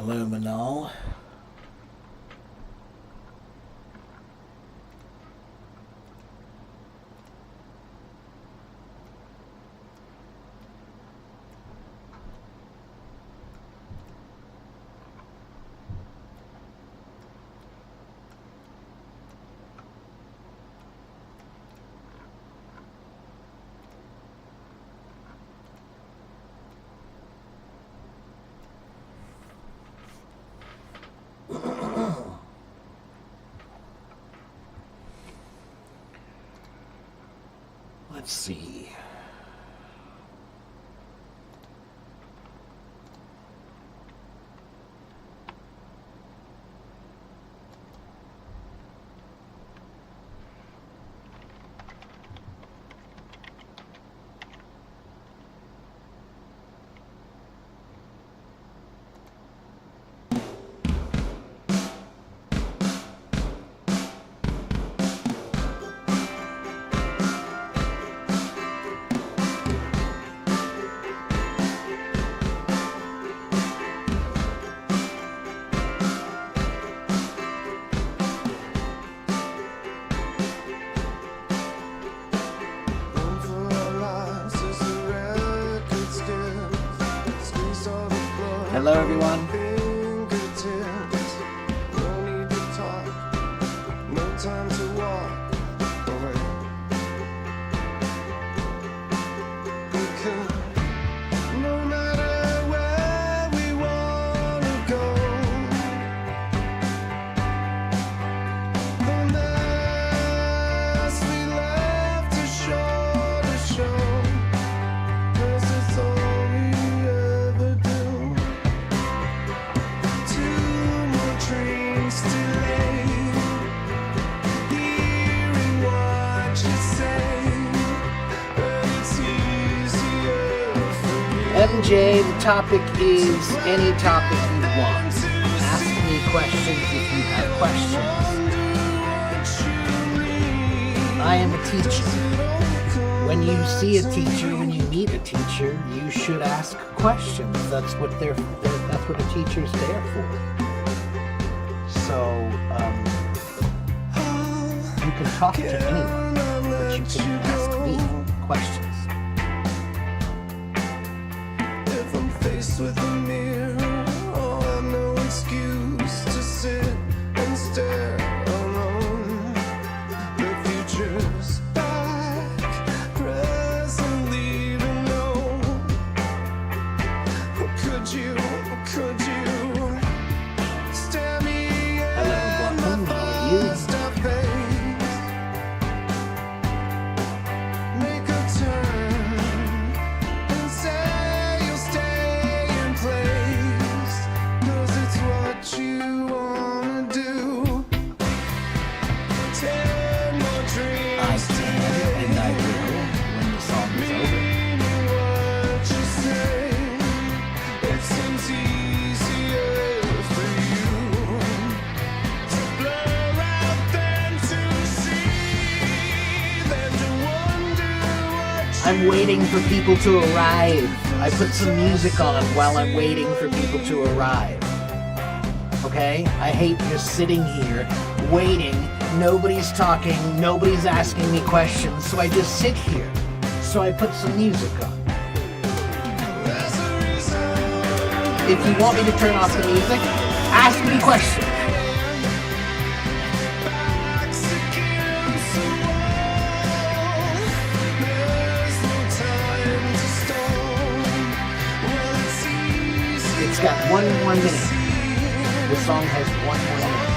Hello, Manal. Let's see. Hello, everyone. MJ, the topic is any topic you want. Ask me questions if you have questions. I am a teacher. When you see a teacher, when you meet a teacher, you should ask questions. That's what a teacher's there for. So, you can talk to anyone, but you can ask me questions. With a mirror, oh, I no excuse to sit and stare alone. The future's back, presently to know. Could you stare me in my thoughts to face? Make a turn and say you'll stay. You wanna do 10 more dreams. I can and I will when the song is over. What you say, it seems easier for you to blur out than to see, than to wonder what I'm waiting for people to arrive. I put some music on while I'm waiting for people to arrive. Okay? I hate just sitting here, waiting, nobody's talking, nobody's asking me questions, so I just sit here. So I put some music on. If you want me to turn off the music, ask me questions. It's got 1 more minute. The song has 1 more minute.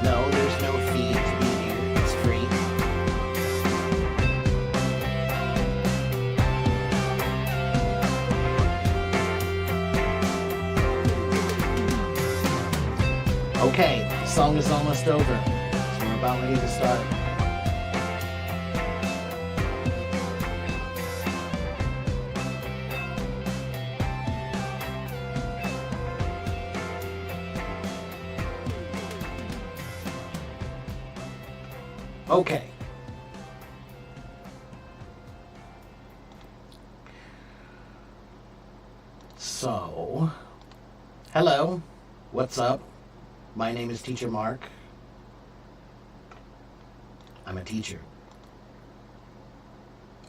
No, there's no fee to be here. It's free. Okay, the song is almost over, so we're about ready to start. Okay. So, hello. What's up? My name is Teacher Mark. I'm a teacher.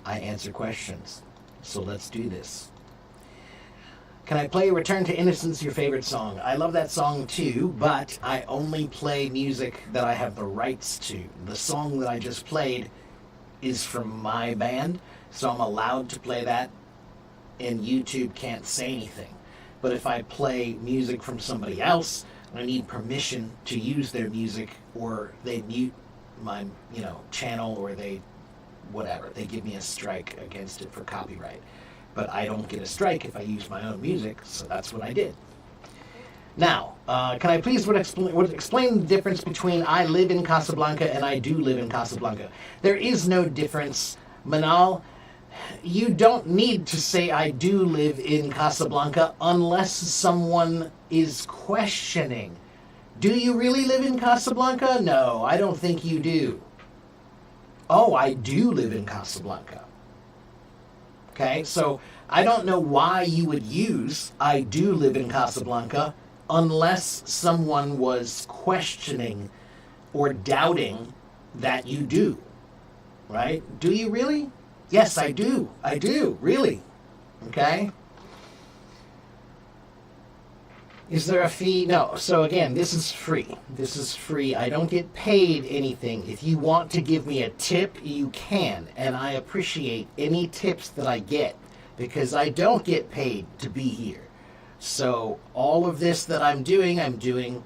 I answer questions. So let's do this. Can I play Return to Innocence, your favorite song? I love that song too, but I only play music that I have the rights to. The song that I just played is from my band, so I'm allowed to play that, and YouTube can't say anything. But if I play music from somebody else, I need permission to use their music, or they mute my, channel, or they give me a strike against it for copyright. But I don't get a strike if I use my own music, so that's what I did. Now, can I please explain the difference between I live in Casablanca and I do live in Casablanca? There is no difference, Manal. You don't need to say I do live in Casablanca unless someone is questioning. Do you really live in Casablanca? No, I don't think you do. Oh, I do live in Casablanca. Okay, so I don't know why you would use I do live in Casablanca unless someone was questioning or doubting that you do. Right? Do you really? Yes, I do. I do, really. Okay? Is there a fee? No. So again, this is free. This is free. I don't get paid anything. If you want to give me a tip, you can. And I appreciate any tips that I get because I don't get paid to be here. So all of this that I'm doing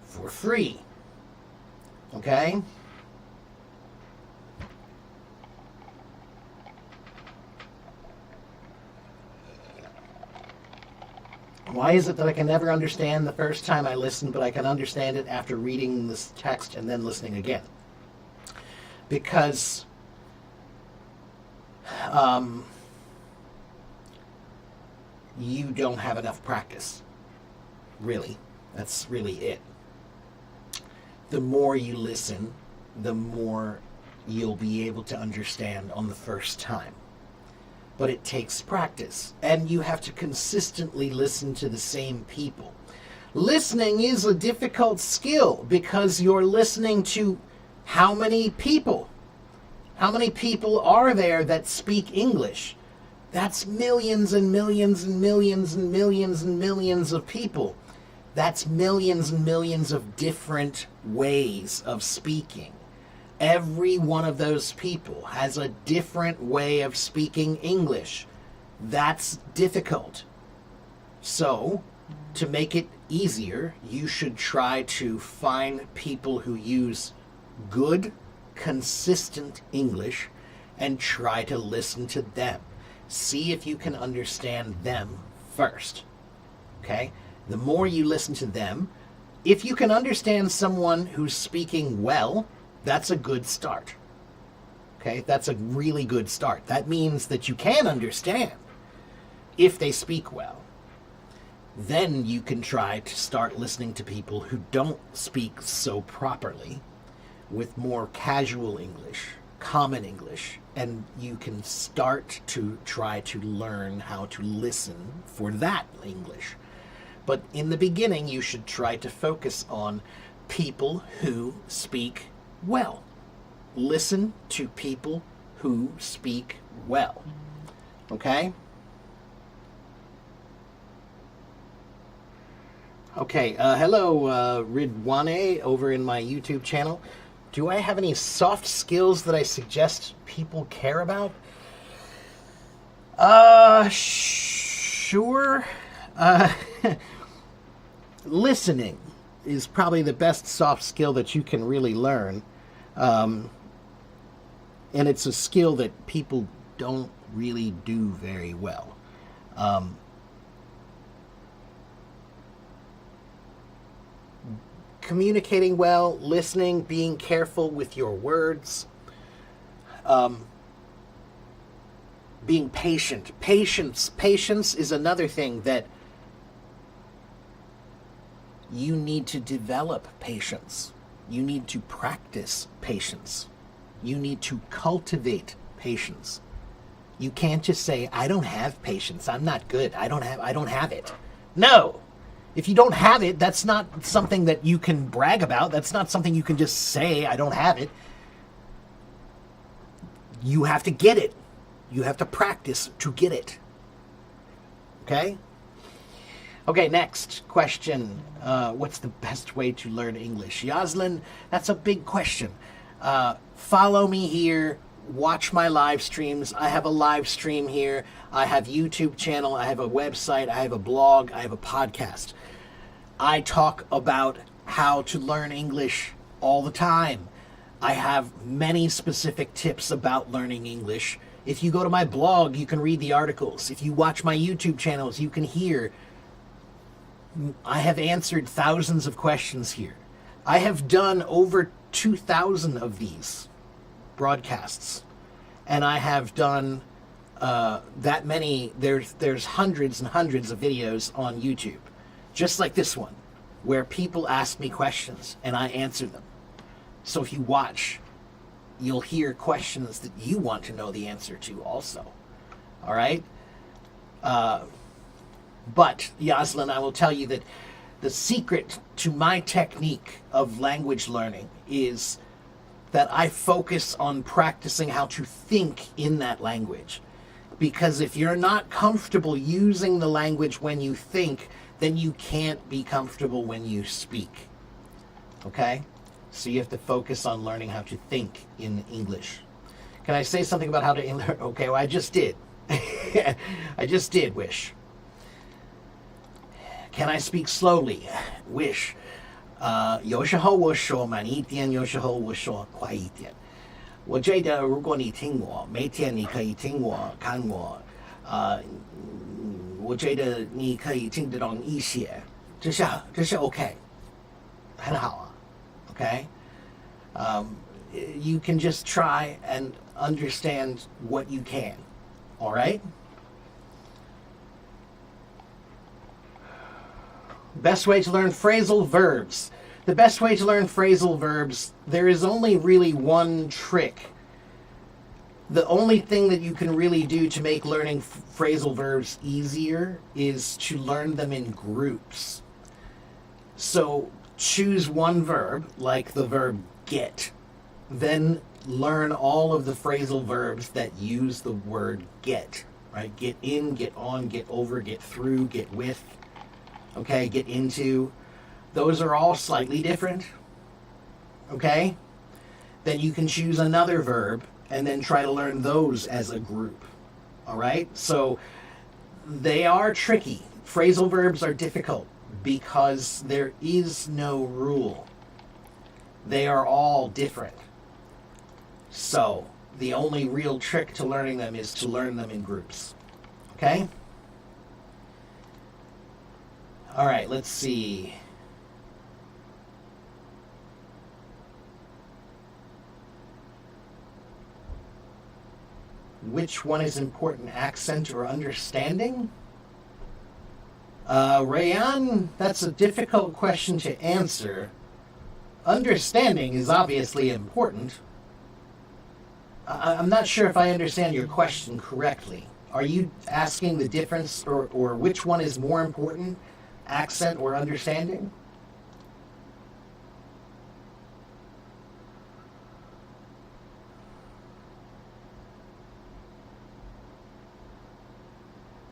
for free. Okay? Why is it that I can never understand the first time I listen, but I can understand it after reading this text and then listening again? Because you don't have enough practice. Really. That's really it. The more you listen, the more you'll be able to understand on the first time. But it takes practice, and you have to consistently listen to the same people. Listening is a difficult skill because you're listening to how many people? How many people are there that speak English? That's millions and millions and millions and millions and millions of people. That's millions and millions of different ways of speaking. Every one of those people has a different way of speaking English. That's difficult. So, to make it easier, you should try to find people who use good, consistent English and try to listen to them. See if you can understand them first. Okay? The more you listen to them, if you can understand someone who's speaking well, that's a good start. Okay? That's a really good start. That means that you can understand if they speak well. Then you can try to start listening to people who don't speak so properly with more casual English, common English, and you can start to try to learn how to listen for that English. But in the beginning, you should try to focus on people who speak well. Listen to people who speak well. Okay? Okay, hello, Ridwane over in my YouTube channel. Do I have any soft skills that I suggest people care about? Sure. Listening is probably the best soft skill that you can really learn. And it's a skill that people don't really do very well. Communicating well, listening, being careful with your words, being patient. Patience is another thing that you need to develop patience. You need to practice patience. You need to cultivate patience. You can't just say, I don't have patience. I'm not good. I don't have it. No. If you don't have it, that's not something that you can brag about. That's not something you can just say, I don't have it. You have to get it. You have to practice to get it. Okay? Okay, next question. What's the best way to learn English? Yaslin, that's a big question. Follow me here. Watch my live streams. I have a live stream here. I have YouTube channel. I have a website. I have a blog. I have a podcast. I talk about how to learn English all the time. I have many specific tips about learning English. If you go to my blog, you can read the articles. If you watch my YouTube channels, you can hear. I have answered thousands of questions here. I have done over 2,000 of these broadcasts, and I have done that many. There's hundreds and hundreds of videos on YouTube, just like this one, where people ask me questions and I answer them. So if you watch, you'll hear questions that you want to know the answer to also. All right? But, Yaslin, I will tell you that the secret to my technique of language learning is that I focus on practicing how to think in that language. Because if you're not comfortable using the language when you think, then you can't be comfortable when you speak. Okay? So you have to focus on learning how to think in English. Can I say something about how to English? Okay, well, I just did. I just did, Wish. Can I speak slowly? Wish. 有时候我说慢一点，有时候我说快一点。我觉得如果你听我，每天你可以听我看我，我觉得你可以听得懂一些，这是 OK， 很好啊 ，OK。You can just try and understand what you can, all right? Best way to learn phrasal verbs. The best way to learn phrasal verbs, there is only really one trick. The only thing that you can really do to make learning phrasal verbs easier is to learn them in groups. So choose one verb, like the verb get, then learn all of the phrasal verbs that use the word get, right? Get in, get on, get over, get through, get with. Okay, get into. Those are all slightly different. Okay? Then you can choose another verb and then try to learn those as a group. All right? So they are tricky. Phrasal verbs are difficult because there is no rule. They are all different. So the only real trick to learning them is to learn them in groups. Okay? All right, let's see. Which one is important, accent or understanding? Rayan, that's a difficult question to answer. Understanding is obviously important. I'm not sure if I understand your question correctly. Are you asking the difference or which one is more important? Accent or understanding?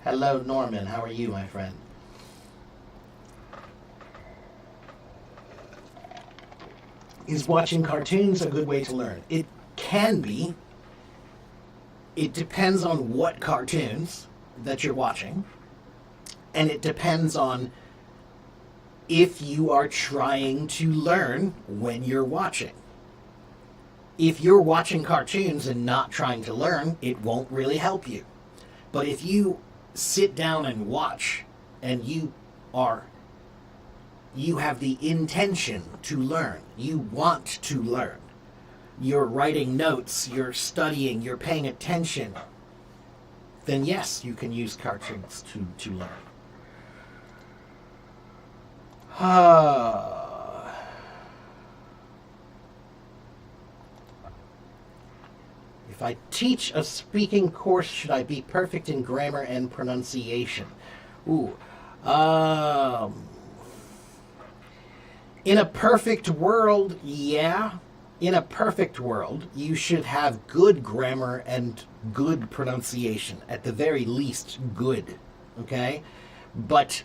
Hello, Norman. How are you, my friend? Is watching cartoons a good way to learn? It can be. It depends on what cartoons that you're watching. And it depends on if you are trying to learn when you're watching. If you're watching cartoons and not trying to learn, it won't really help you. But if you sit down and watch and you have the intention to learn, you want to learn, you're writing notes, you're studying, you're paying attention, then yes, you can use cartoons to learn. If I teach a speaking course, should I be perfect in grammar and pronunciation? Ooh. In a perfect world, yeah. In a perfect world, you should have good grammar and good pronunciation. At the very least, good. Okay? But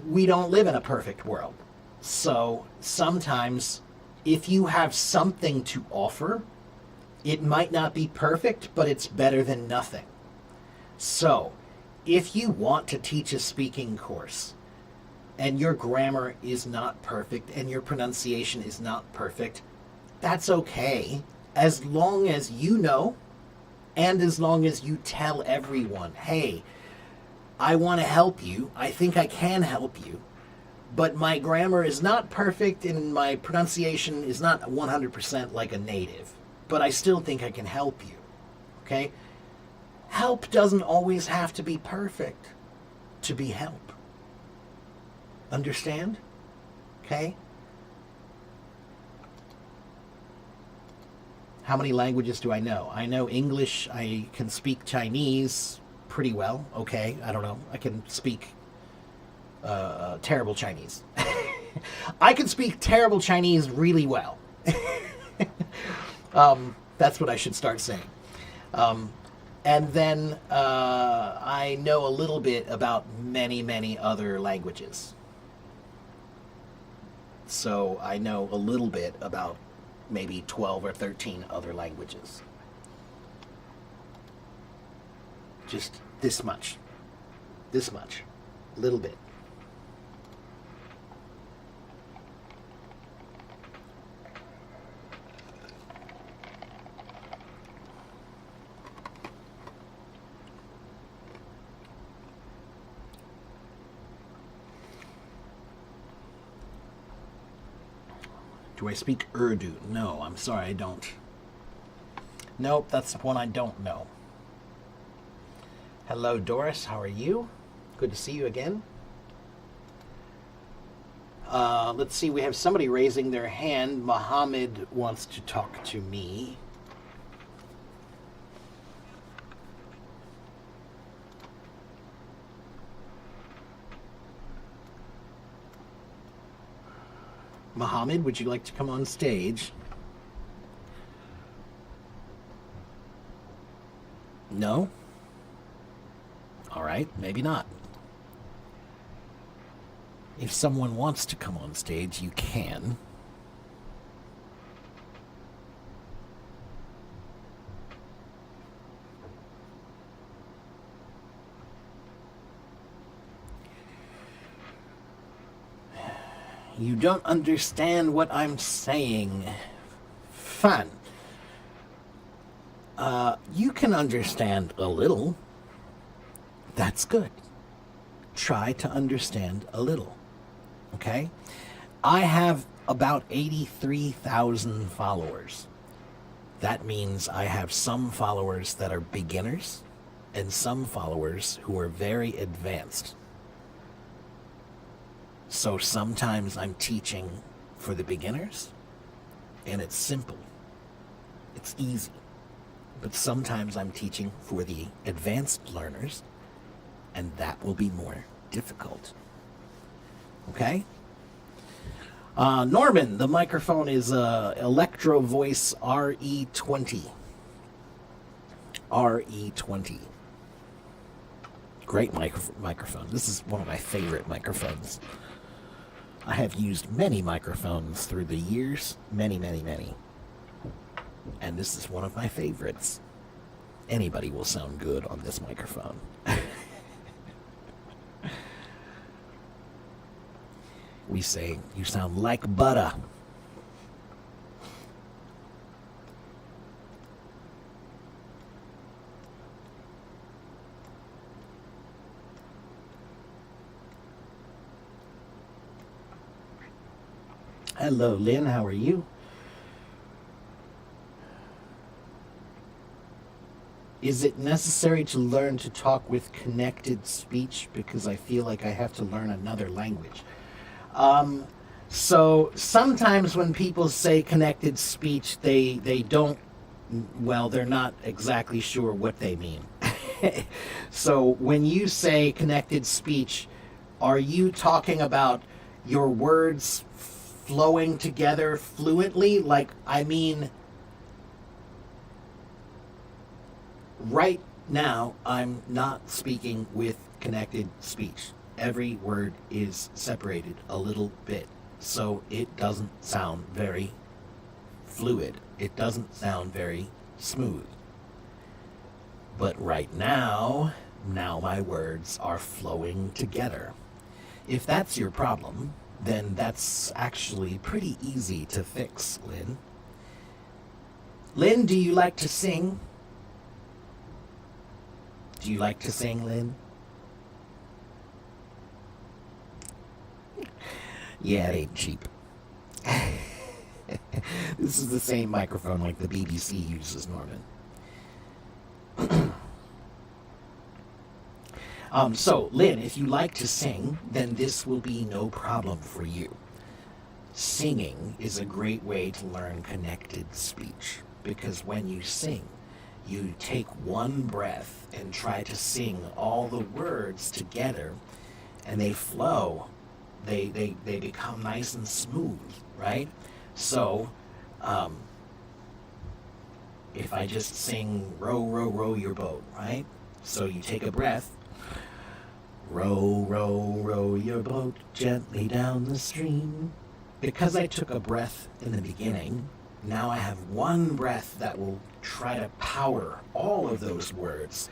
we don't live in a perfect world. So sometimes, if you have something to offer, it might not be perfect, but it's better than nothing. So, if you want to teach a speaking course and your grammar is not perfect and your pronunciation is not perfect, that's okay, as long as you know and as long as you tell everyone, hey, I want to help you, I think I can help you, but my grammar is not perfect and my pronunciation is not 100% like a native, but I still think I can help you, okay? Help doesn't always have to be perfect to be help. Understand? Okay? How many languages do I know? I know English. I can speak Chinese pretty well. Okay, I don't know. I can speak terrible Chinese. I can speak terrible Chinese really well. That's what I should start saying. And then I know a little bit about many, many other languages. So I know a little bit about maybe 12 or 13 other languages. Just this much. This much. A little bit. Do I speak Urdu? No, I'm sorry, I don't. Nope, that's one I don't know. Hello, Doris. How are you? Good to see you again. Let's see, we have somebody raising their hand. Mohammed wants to talk to me. Mohammed, would you like to come on stage? No? All right, maybe not. If someone wants to come on stage, you can. You don't understand what I'm saying. Fun. You can understand a little. That's good. Try to understand a little. Okay? I have about 83,000 followers. That means I have some followers that are beginners and some followers who are very advanced. So sometimes I'm teaching for the beginners, and it's simple. It's easy. But sometimes I'm teaching for the advanced learners, and that will be more difficult. Okay? Norman, the microphone is Electro Voice RE20. RE20. Great microphone. This is one of my favorite microphones. I have used many microphones through the years. Many, many, many. And this is one of my favorites. Anybody will sound good on this microphone. We say, you sound like butter. Hello, Lynn. How are you? Is it necessary to learn to talk with connected speech? Because I feel like I have to learn another language. So sometimes when people say connected speech, they don't, well, they're not exactly sure what they mean. So when you say connected speech, are you talking about your words flowing together fluently? Like, I mean, right now, I'm not speaking with connected speech. Every word is separated a little bit, so it doesn't sound very fluid. It doesn't sound very smooth. But right now my words are flowing together. If that's your problem, then that's actually pretty easy to fix, Lynn. Lynn, do you like to sing? Do you like to sing, Lynn? Yeah, it ain't cheap. This is the same microphone like the BBC uses, Norman. So, Lynn, if you like to sing, then this will be no problem for you. Singing is a great way to learn connected speech because when you sing, you take one breath and try to sing all the words together and they flow. They become nice and smooth, right? So, if I just sing row, row, row your boat, right? So you take a breath. Row, row, row your boat gently down the stream. Because I took a breath in the beginning, now I have one breath that will try to power all of those words,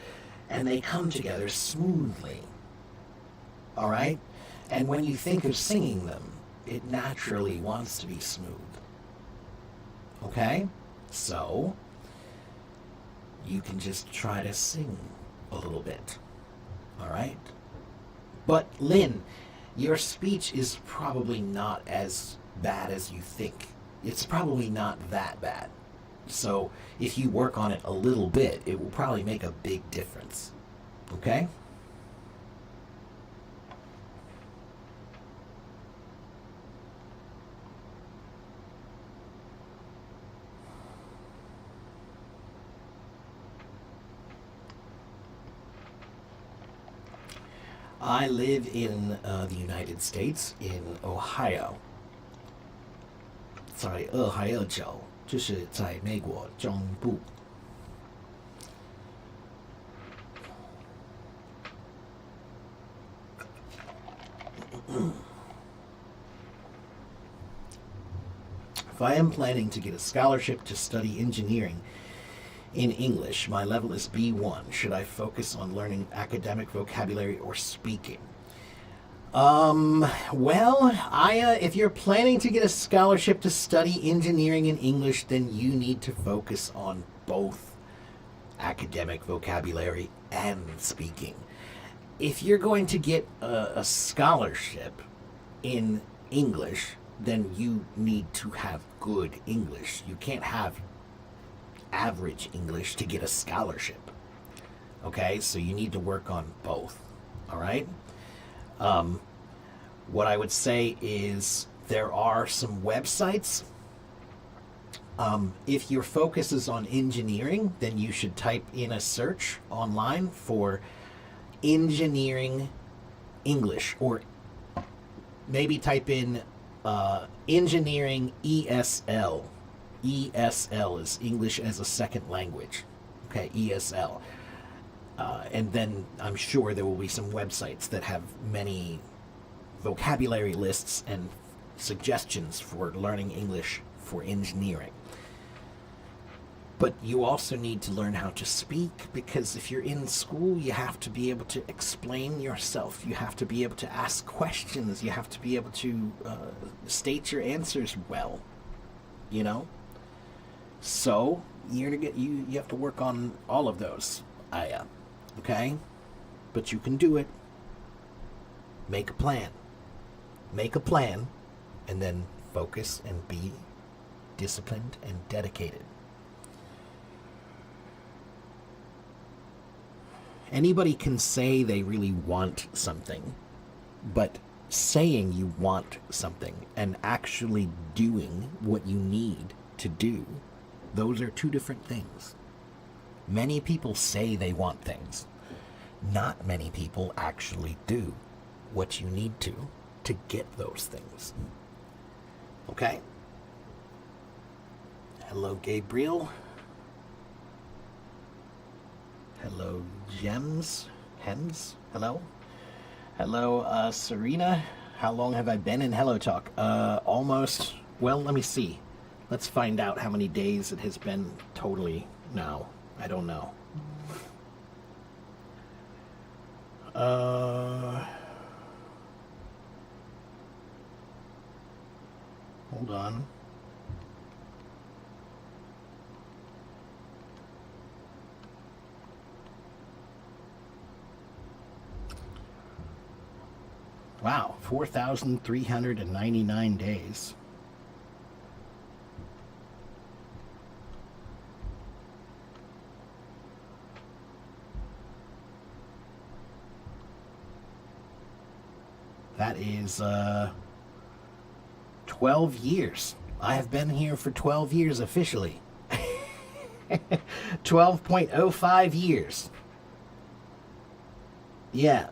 and they come together smoothly. All right? And when you think of singing them, it naturally wants to be smooth. Okay? So, you can just try to sing a little bit. All right? But, Lynn, your speech is probably not as bad as you think. It's probably not that bad. So, if you work on it a little bit, it will probably make a big difference. Okay? I live in the United States, in Ohio. 在俄亥俄州，就是在美国中部。If I am planning to get a scholarship to study engineering in English, my level is B1. Should I focus on learning academic vocabulary or speaking? Well, Aya, if you're planning to get a scholarship to study engineering in English, then you need to focus on both academic vocabulary and speaking. If you're going to get a scholarship in English, then you need to have good English. You can't have average English to get a scholarship. Okay, so you need to work on both. All right? What I would say is there are some websites. If your focus is on engineering, then you should type in a search online for engineering English, or maybe type in engineering ESL. ESL is English as a Second Language. Okay, ESL. And then I'm sure there will be some websites that have many vocabulary lists and suggestions for learning English for engineering. But you also need to learn how to speak, because if you're in school, you have to be able to explain yourself. You have to be able to ask questions. You have to be able to state your answers well. You know? So, you have to work on all of those, Aya. Okay? But you can do it. Make a plan. Make a plan, and then focus and be disciplined and dedicated. Anybody can say they really want something, but saying you want something and actually doing what you need to do, those are two different things. Many people say they want things. Not many people actually do what you need to get those things. Okay? Hello, Gabriel. Hello, Gems. Hems. Hello. Hello, Serena. How long have I been in Hello Talk? Almost. Well, let me see. Let's find out how many days it has been totally now. I don't know. Hold on. Wow, 4,399 days. That is 12 years. I have been here for 12 years officially. 12.05 years. Yeah.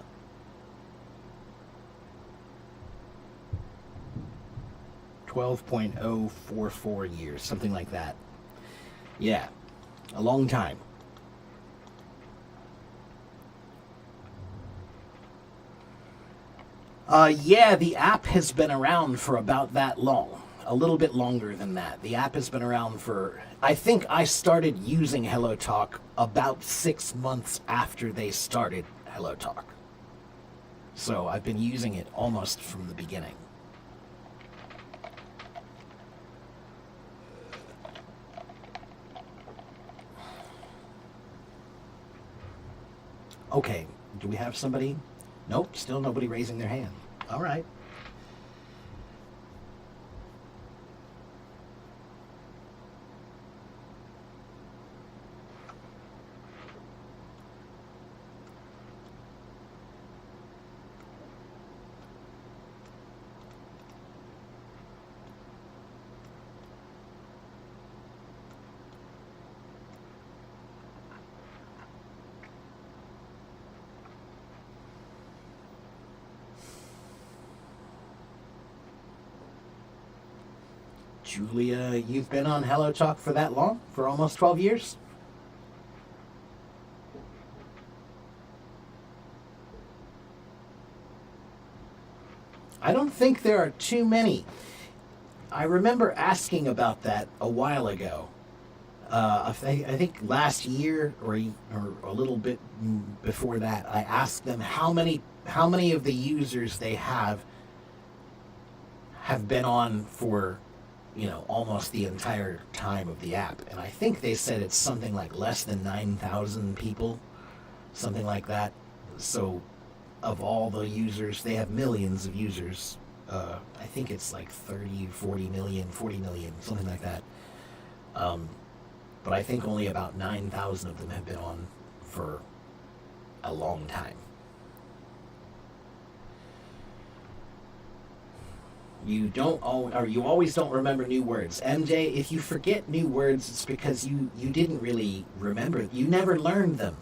$12.044 years, something like that. Yeah, a long time. Yeah, the app has been around for about that long. A little bit longer than that. The app has been around for, I think I started using Hello Talk about 6 months after they started Hello Talk. So I've been using it almost from the beginning. Okay, do we have somebody? Nope, still nobody raising their hand. All right. Julia, you've been on Hello Talk for that long? For almost 12 years? I don't think there are too many. I remember asking about that a while ago. I think last year or a little bit before that, I asked them how many of the users they have been on for, almost the entire time of the app. And I think they said it's something like less than 9,000 people, something like that. So of all the users, they have millions of users. I think it's like 30 million, 40 million, something like that. But I think only about 9,000 of them have been on for a long time. You always don't remember new words. MJ, if you forget new words, it's because you didn't really remember. You never learned them.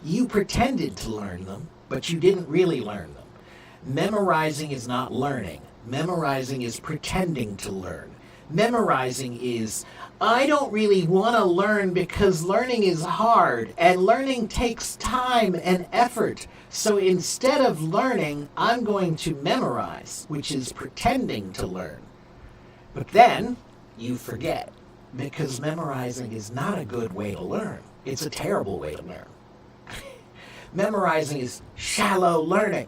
You pretended to learn them, but you didn't really learn them. Memorizing is not learning. Memorizing is pretending to learn. Memorizing is, I don't really want to learn because learning is hard and learning takes time and effort. So instead of learning, I'm going to memorize, which is pretending to learn. But then you forget, because memorizing is not a good way to learn. It's a terrible way to learn. Memorizing is shallow learning.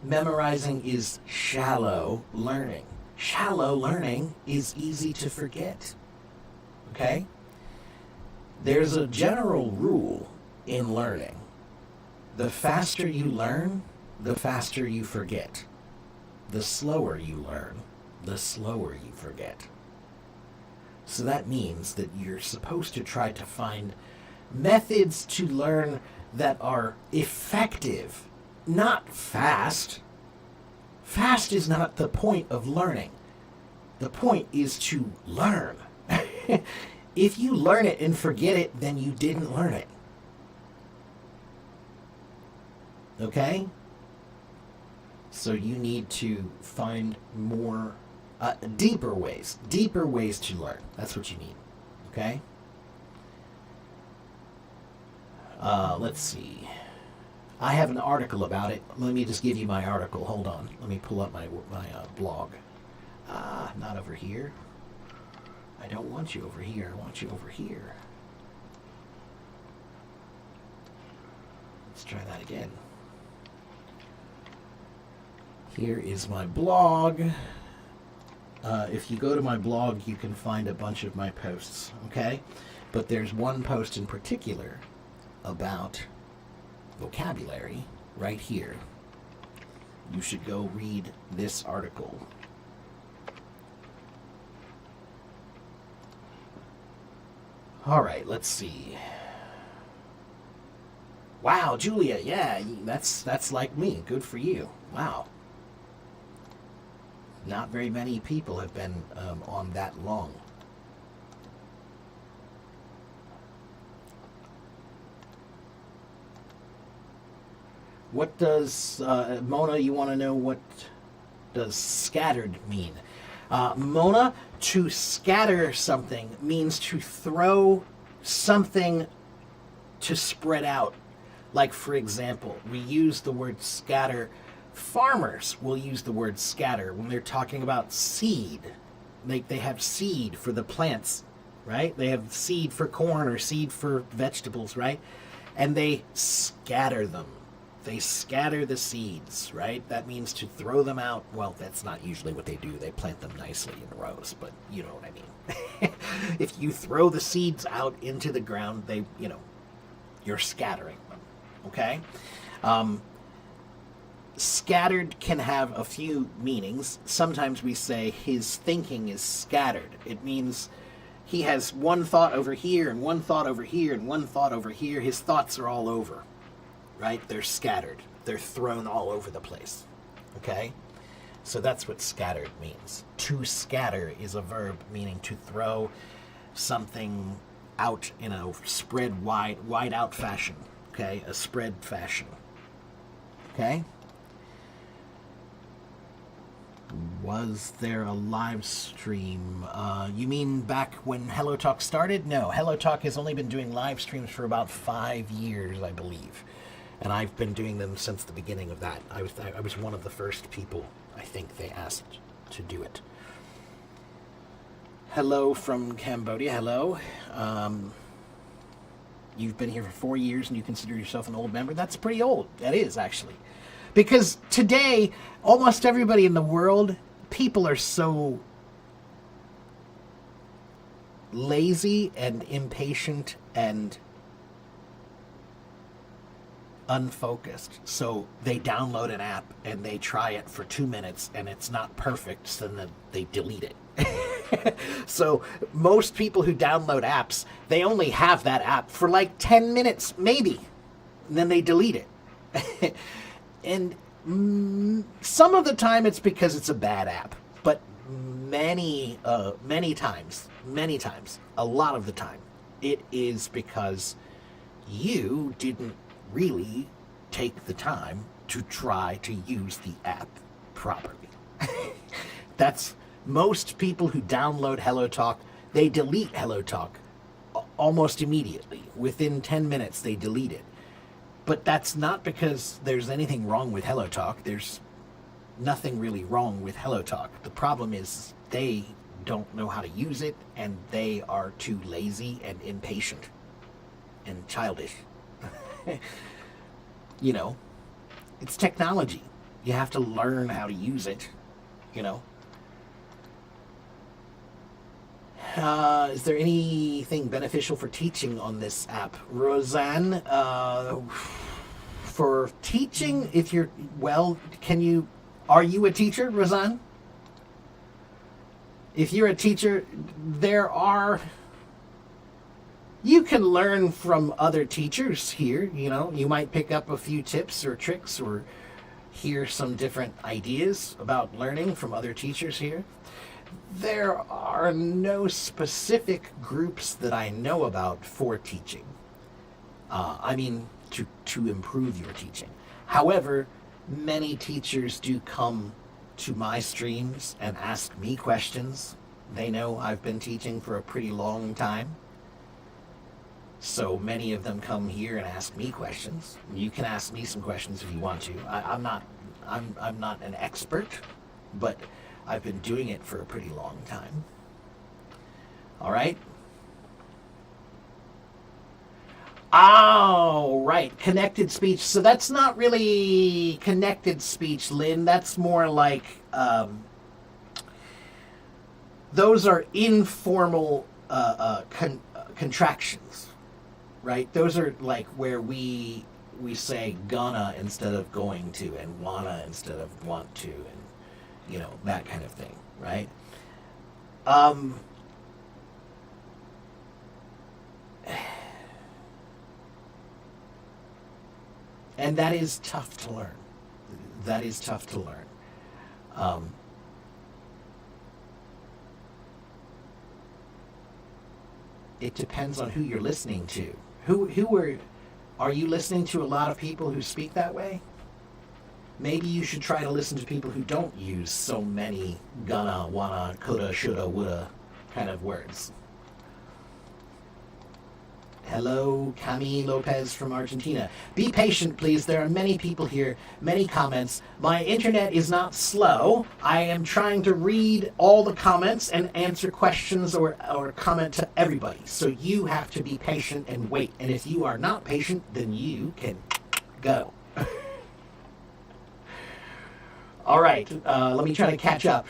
Memorizing is shallow learning. Shallow learning is easy to forget. Okay? There's a general rule in learning. The faster you learn, the faster you forget. The slower you learn, the slower you forget. So that means that you're supposed to try to find methods to learn that are effective not fast. Fast is not the point of learning. The point is to learn. If you learn it and forget it, then you didn't learn it. Okay? So you need to find more, deeper ways to learn. That's what you need. Okay? Let's see. I have an article about it. Let me just give you my article. Hold on. Let me pull up my blog. Not over here. I don't want you over here. I want you over here. Let's try that again. Here is my blog. If you go to my blog, you can find a bunch of my posts, okay? But there's one post in particular about vocabulary right here. You should go read this article. All right, let's see. Wow, Julia, yeah, that's like me. Good for you. Wow. Not very many people have been on that long. What does, Mona, you want to know what does scattered mean? Mona, to scatter something means to throw something to spread out. Like, for example, we use the word scatter. Farmers will use the word scatter when they're talking about seed. They have seed for the plants, right? They have seed for corn or seed for vegetables, right? And they scatter them. They scatter the seeds, right? That means to throw them out. Well, that's not usually what they do. They plant them nicely in rows, but you know what I mean. If you throw the seeds out into the ground, you're scattering them, okay? Scattered can have a few meanings. Sometimes we say his thinking is scattered. It means he has one thought over here and one thought over here and one thought over here. His thoughts are all over, right? They're scattered. They're thrown all over the place, okay? So that's what scattered means. To scatter is a verb meaning to throw something out in a spread wide out fashion, okay? A spread fashion, okay? Was there a live stream? You mean back when Hello Talk started? No, Hello Talk has only been doing live streams for about 5 years, I believe. And I've been doing them since the beginning of that. I was one of the first people, I think, they asked to do it. Hello from Cambodia. Hello. You've been here for 4 years and you consider yourself an old member? That's pretty old. That is, actually. Because today, almost everybody in the world, people are so lazy and impatient and unfocused. So they download an app and they try it for 2 minutes and it's not perfect, so then they delete it. So most people who download apps, they only have that app for like 10 minutes, maybe. And then they delete it. And some of the time it's because it's a bad app, but many times, a lot of the time, it is because you didn't really take the time to try to use the app properly. That's most people who download HelloTalk, they delete HelloTalk almost immediately. Within 10 minutes, they delete it. But that's not because there's anything wrong with HelloTalk. There's nothing really wrong with HelloTalk. The problem is they don't know how to use it, and they are too lazy and impatient and childish. You know, it's technology. You have to learn how to use it, you know. Is there anything beneficial for teaching on this app? Roseanne, for teaching, if you're, well, are you a teacher, Roseanne? If you're a teacher, there are You can learn from other teachers here. You know, you might pick up a few tips or tricks or hear some different ideas about learning from other teachers here. There are no specific groups that I know about for teaching. I mean, to improve your teaching. However, many teachers do come to my streams and ask me questions. They know I've been teaching for a pretty long time. So many of them come here and ask me questions. You can ask me some questions if you want to. I'm not an expert, but I've been doing it for a pretty long time. All right. Oh, right. Connected speech. So that's not really connected speech, Lynn. That's more like those are informal contractions, right? Those are like where we say gonna instead of going to, and wanna instead of want to, and you know, that kind of thing, right? And that is tough to learn. That is tough to learn. It depends on who you're listening to. Are you listening to a lot of people who speak that way? Maybe you should try to listen to people who don't use so many gonna, wanna, coulda, shoulda, woulda kind of words. Hello, Cami Lopez from Argentina. Be patient, please. There are many people here, many comments. My internet is not slow. I am trying to read all the comments and answer questions or comment to everybody. So you have to be patient and wait. And if you are not patient, then you can go. All right, let me try to catch up.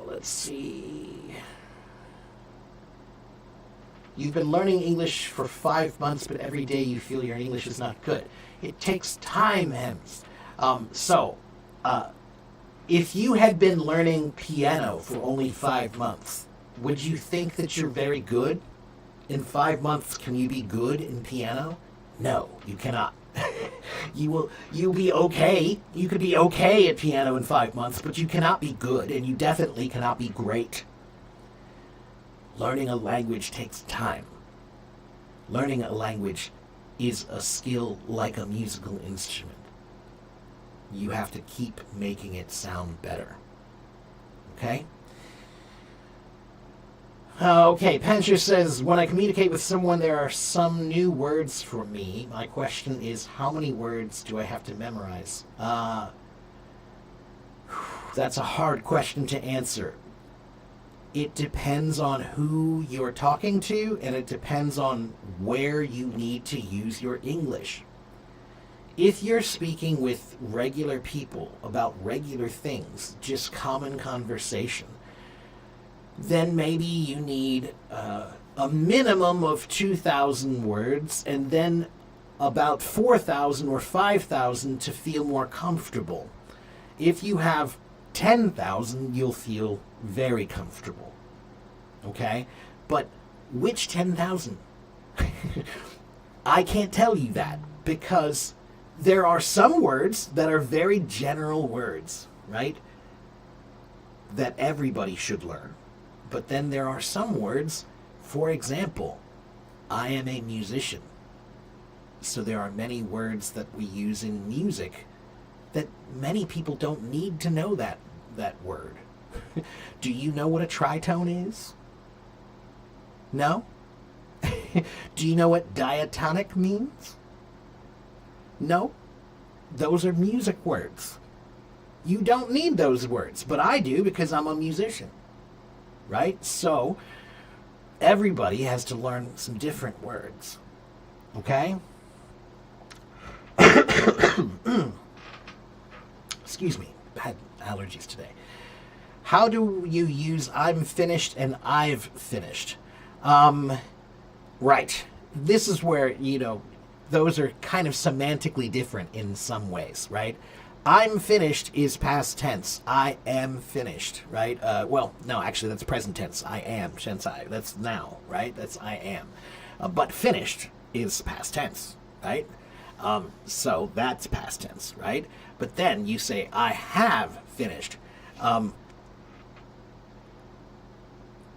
Let's see. You've been learning English for 5 months, but every day you feel your English is not good. It takes time, Hems. If you had been learning piano for only 5 months, would you think that you're very good? In 5 months, can you be good in piano? No, you cannot. You'll be okay. You could be okay at piano in 5 months, but you cannot be good, and you definitely cannot be great. Learning a language takes time. Learning a language is a skill like a musical instrument. You have to keep making it sound better. Okay? Okay, Pencher says, when I communicate with someone, there are some new words for me. My question is, how many words do I have to memorize? That's a hard question to answer. It depends on who you're talking to, and it depends on where you need to use your English. If you're speaking with regular people about regular things, just common conversation, then maybe you need a minimum of 2,000 words, and then about 4,000 or 5,000 to feel more comfortable. If you have 10,000, you'll feel very comfortable. Okay? But which 10,000? I can't tell you that, because there are some words that are very general words, right? That everybody should learn. But then there are some words, for example, I am a musician. So there are many words that we use in music that many people don't need to know that word. Do you know what a tritone is? No? Do you know what diatonic means? No? Those are music words. You don't need those words, but I do because I'm a musician. Right? So, everybody has to learn some different words. Okay? Excuse me. I had allergies today. How do you use I'm finished and I've finished? Right. This is where, those are kind of semantically different in some ways, right? I'm finished is past tense. I am finished, right? Well, no, actually, that's present tense. I am, shensai. That's now, right? That's I am. But finished is past tense, right? So that's past tense, right? But then you say, I have finished.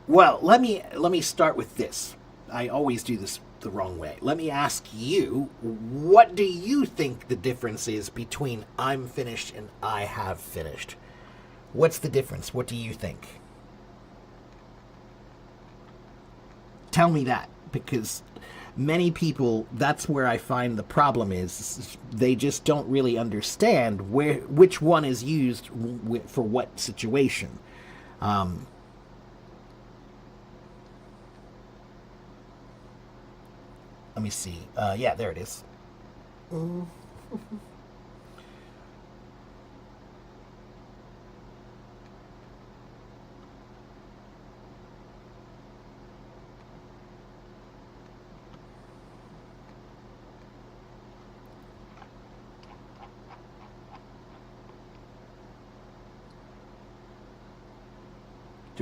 Well, let me start with this. I always do this the wrong way. Let me ask you, what do you think the difference is between I'm finished and I have finished? What's the difference? What do you think? Tell me that, because many people, that's where I find the problem is they just don't really understand which one is used for what situation. Let me see. Yeah, there it is. Do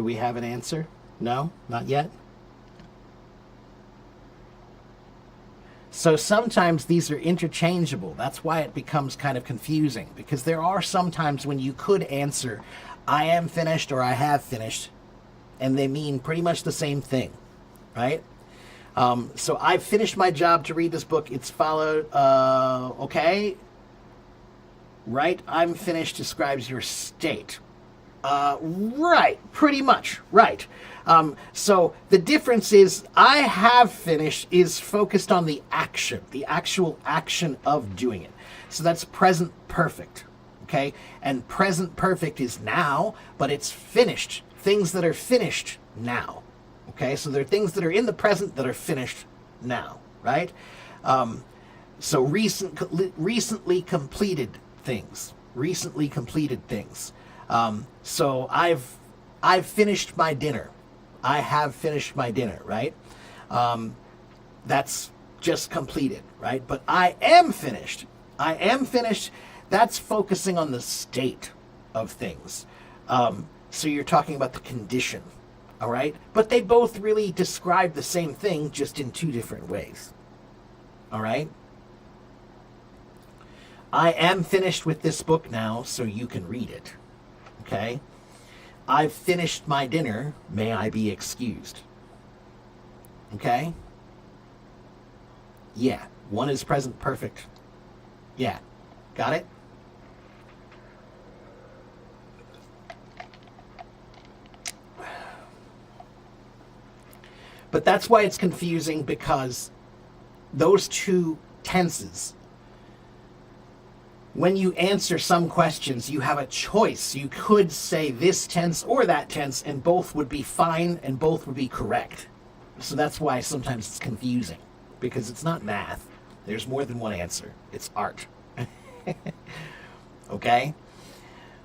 we have an answer? No, not yet. So sometimes these are interchangeable. That's why it becomes kind of confusing, because there are some times when you could answer, I am finished or I have finished, and they mean pretty much the same thing, right? So I've finished my job to read this book. It's followed, okay. Right, I'm finished describes your state. Right, pretty much, right. So the difference is I have finished is focused on the action, the actual action of doing it. So that's present perfect, okay? And present perfect is now, but it's finished. Things that are finished now, okay? So there are things that are in the present that are finished now, right? So recently completed things, so I've finished my dinner. I have finished my dinner, right? That's just completed, right? But I am finished. That's focusing on the state of things. So you're talking about the condition, all right? But they both really describe the same thing, just in two different ways, all right? I am finished with this book now, so you can read it, okay? I've finished my dinner. May I be excused? Okay? Yeah. One is present perfect. Yeah. Got it? But that's why it's confusing, because those two tenses, when you answer some questions, you have a choice. You could say this tense or that tense, and both would be fine and both would be correct. So that's why sometimes it's confusing, because it's not math. There's more than one answer. It's art. Okay?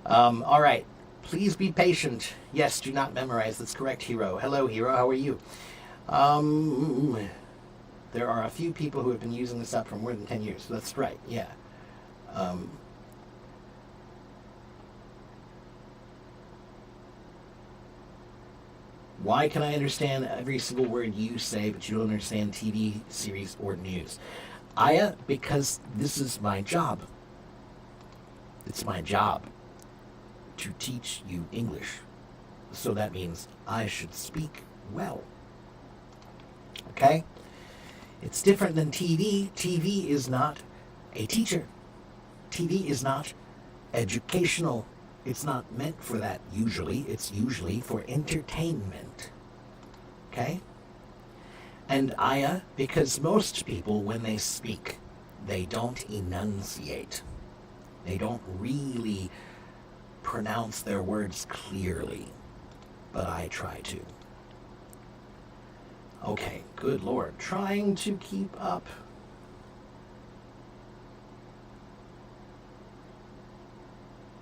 All right. Please be patient. Yes, do not memorize. That's correct, Hero. Hello, Hero. How are you? There are a few people who have been using this app for more than 10 years. That's right. Yeah. Why can I understand every single word you say, but you don't understand TV series or news? Aya, because this is my job. It's my job to teach you English. So that means I should speak well. Okay? It's different than TV. TV is not a teacher. TV is not educational. It's not meant for that usually. It's usually for entertainment. Okay? And Aya, because most people, when they speak, they don't enunciate. They don't really pronounce their words clearly. But I try to. Okay, good Lord. Trying to keep up.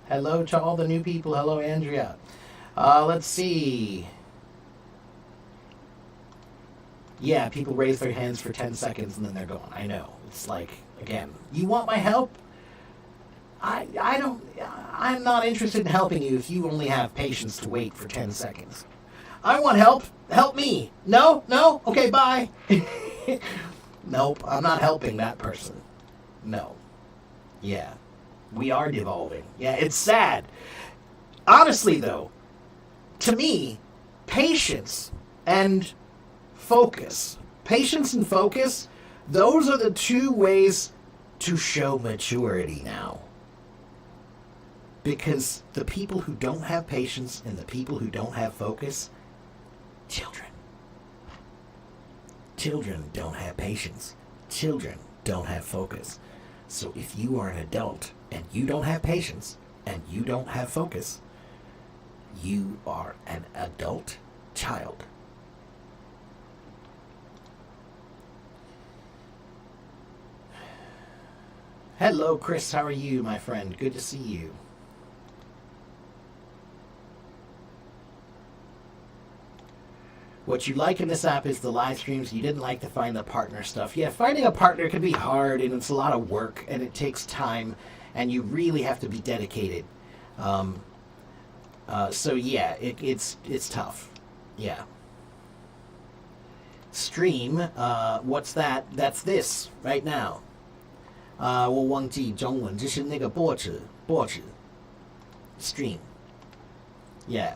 Hello to all the new people. Hello, Andrea. Let's see. Yeah, people raise their hands for 10 seconds and then they're gone. I know. It's like, again, you want my help? I don't, I'm not interested in helping you if you only have patience to wait for 10 seconds. I want help. Help me. No? No? Okay, bye. Nope, I'm not helping that person. No. Yeah. We are devolving. Yeah, it's sad. Honestly, though, to me, patience and focus, those are the two ways to show maturity now. Because the people who don't have patience and the people who don't have focus, children. Children don't have patience. Children don't have focus. So if you are an adult and you don't have patience and you don't have focus, you are an adult child. Hello, Chris. How are you, my friend? Good to see you. What you like in this app is the live streams. You didn't like to find the partner stuff. Yeah, finding a partner can be hard, and it's a lot of work, and it takes time, and you really have to be dedicated. So yeah, it's tough. Yeah. Stream. What's that? That's this right now. 我忘记中文，就是那个报纸 stream. Yeah.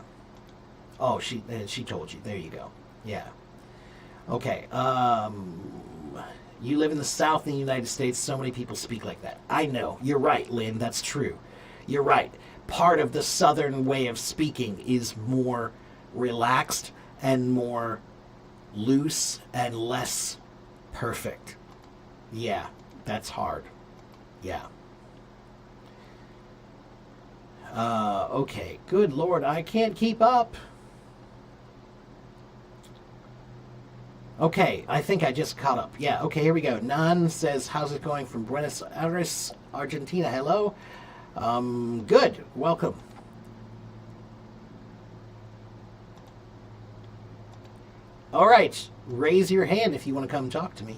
Oh, she told you. There you go. Yeah. Okay. You live in the South in the United States. So many people speak like that. I know. You're right, Lynn. That's true. You're right. Part of the Southern way of speaking is more relaxed and more loose and less perfect. Yeah, that's hard. Yeah. Okay. Good Lord, I can't keep up. Okay, I think I just caught up. Yeah, okay, here we go. Nan says, how's it going from Buenos Aires, Argentina? Hello. Good. Welcome. All right. Raise your hand if you want to come talk to me.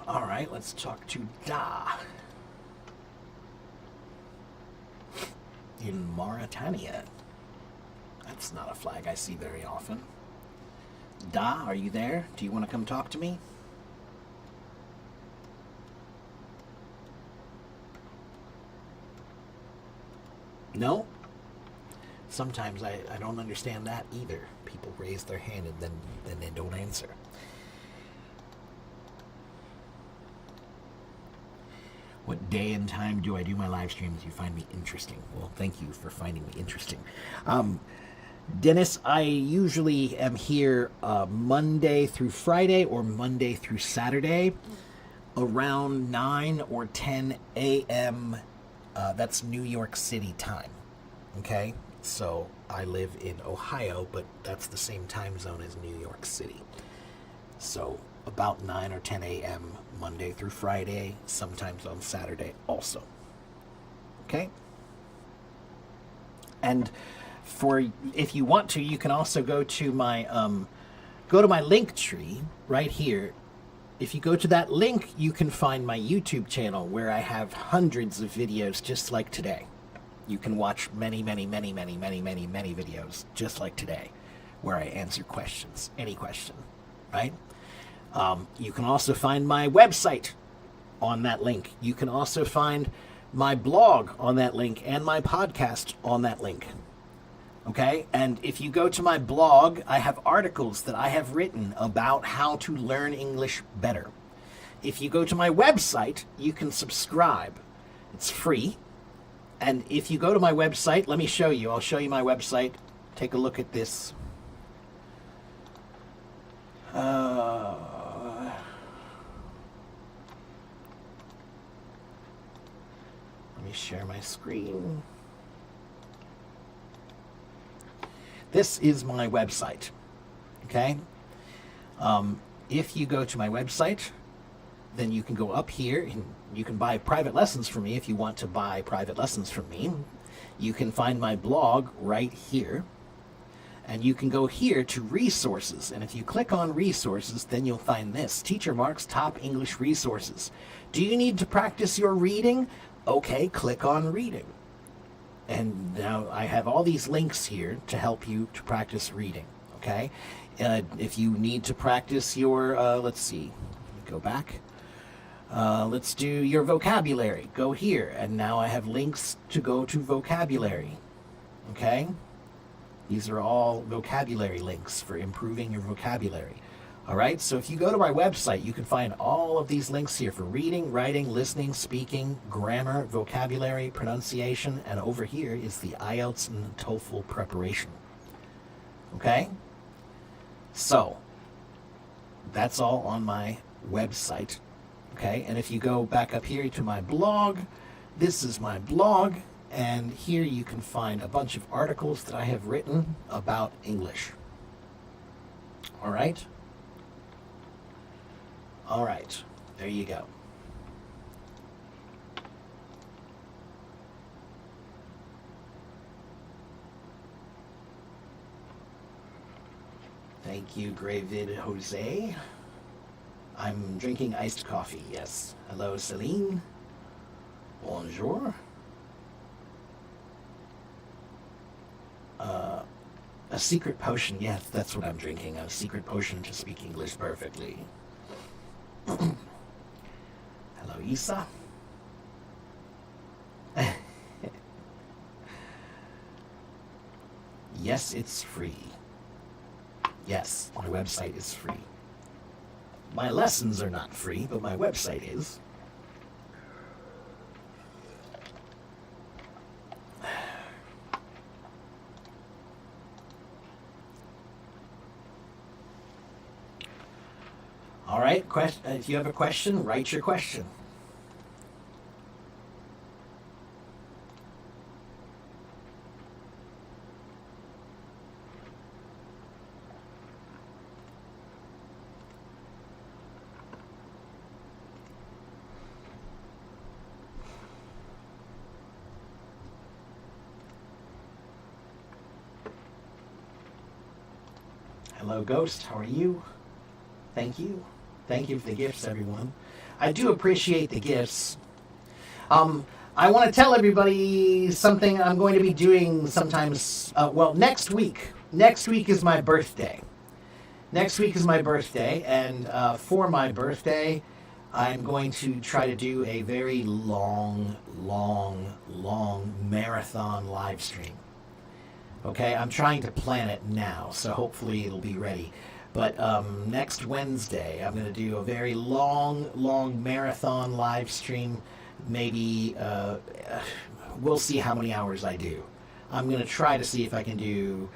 All right, let's talk to Da in Mauritania. That's not a flag I see very often. Da, are you there? Do you want to come talk to me? No? Sometimes I don't understand that either. People raise their hand and then they don't answer. What day and time do I do my live streams? You find me interesting. Well, thank you for finding me interesting. Dennis, I usually am here Monday through Friday or Monday through Saturday around 9 or 10 a.m. That's New York City time. Okay? So I live in Ohio, but that's the same time zone as New York City. So about 9 or 10 a.m. Monday through Friday, sometimes on Saturday also. Okay? And if you want to, you can also go to my link tree right here. If you go to that link, you can find my YouTube channel where I have hundreds of videos just like today. You can watch many videos just like today where I answer questions, any question, right? You can also find my website on that link. You can also find my blog on that link and my podcast on that link. Okay? And if you go to my blog, I have articles that I have written about how to learn English better. If you go to my website, you can subscribe. It's free. And if you go to my website, let me show you. I'll show you my website. Take a look at this. Let me share my screen. this is my website. Okay? If you go to my website, then you can go up here and you can buy private lessons from me if you want to buy private lessons from me. You can find my blog right here. And you can go here to resources. And if you click on resources, then you'll find this, Teacher Mark's Top English Resources. Do you need to practice your reading? Okay, click on reading. And now I have all these links here to help you to practice reading. Okay? If you need to practice your, let's see, go back. Let's do your vocabulary. Go here. And now I have links to go to vocabulary. Okay? These are all vocabulary links for improving your vocabulary. All right, so if you go to my website, you can find all of these links here for reading, writing, listening, speaking, grammar, vocabulary, pronunciation, and over here is the IELTS and TOEFL preparation. Okay? So, that's all on my website. Okay, and if you go back up here to my blog, this is my blog. And here you can find a bunch of articles that I have written about English. All right? All right. There you go. Thank you, Gravid Jose. I'm drinking iced coffee, yes. Hello, Celine. Bonjour. A secret potion, yes, that's what I'm drinking. A secret potion to speak English perfectly. Hello, Isa. Yes, it's free. Yes, my website is free. My lessons are not free, but my website is. All right, if you have a question, write your question. Hello, Ghost. How are you? Thank you. Thank you for the gifts, everyone. I do appreciate the gifts. I want to tell everybody something I'm going to be doing sometimes, next week. Next week is my birthday. Next week is my birthday, and for my birthday, I'm going to try to do a very long marathon live stream. Okay, I'm trying to plan it now, so hopefully it'll be ready. But next Wednesday, I'm going to do a very long marathon live stream. Maybe, we'll see how many hours I do. I'm going to try to see if I can do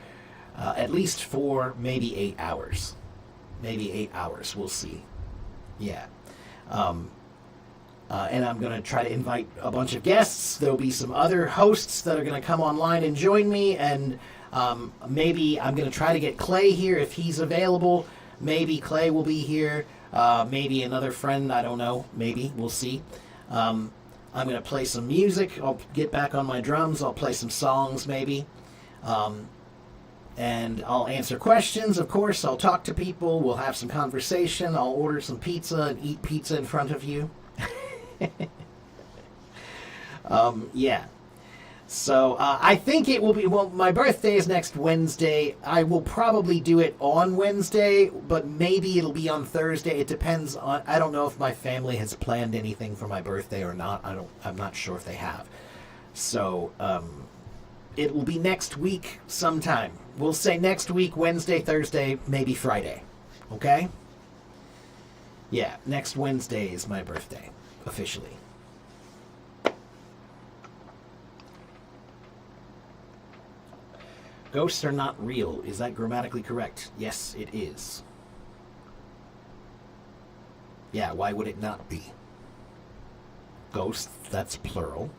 at least 4, maybe 8 hours. Maybe 8 hours, we'll see. Yeah. And I'm going to try to invite a bunch of guests. There'll be some other hosts that are going to come online and join me, and maybe I'm going to try to get Clay here if he's available. Maybe Clay will be here. Maybe another friend, I don't know. Maybe, we'll see. I'm going to play some music. I'll get back on my drums. I'll play some songs, maybe. And I'll answer questions, of course. I'll talk to people. We'll have some conversation. I'll order some pizza and eat pizza in front of you. Yeah. So I think it will be, my birthday is next Wednesday. I will probably do it on Wednesday, but maybe it'll be on Thursday. It depends on, I don't know if my family has planned anything for my birthday or not. I'm not sure if they have. So it will be next week sometime. We'll say next week, Wednesday, Thursday, maybe Friday. Okay? Yeah, next Wednesday is my birthday, officially. Ghosts are not real. Is that grammatically correct? Yes, it is. Yeah, why would it not be? Ghosts, that's plural.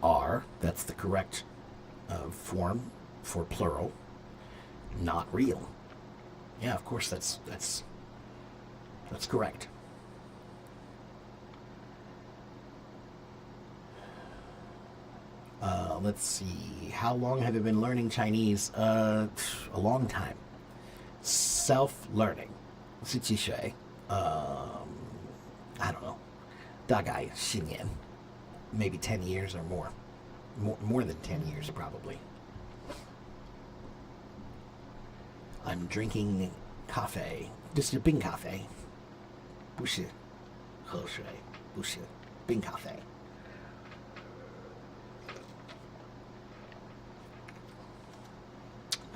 Are, that's the correct form for plural. not real. Yeah, of course that's correct. Let's see. How long have you been learning Chinese? A long time. Self-learning. 是几岁? I don't know. 大概10年. Maybe 10 years or more. More than 10 years, probably. I'm drinking coffee. 这是冰咖啡，不是喝水，不是冰咖啡。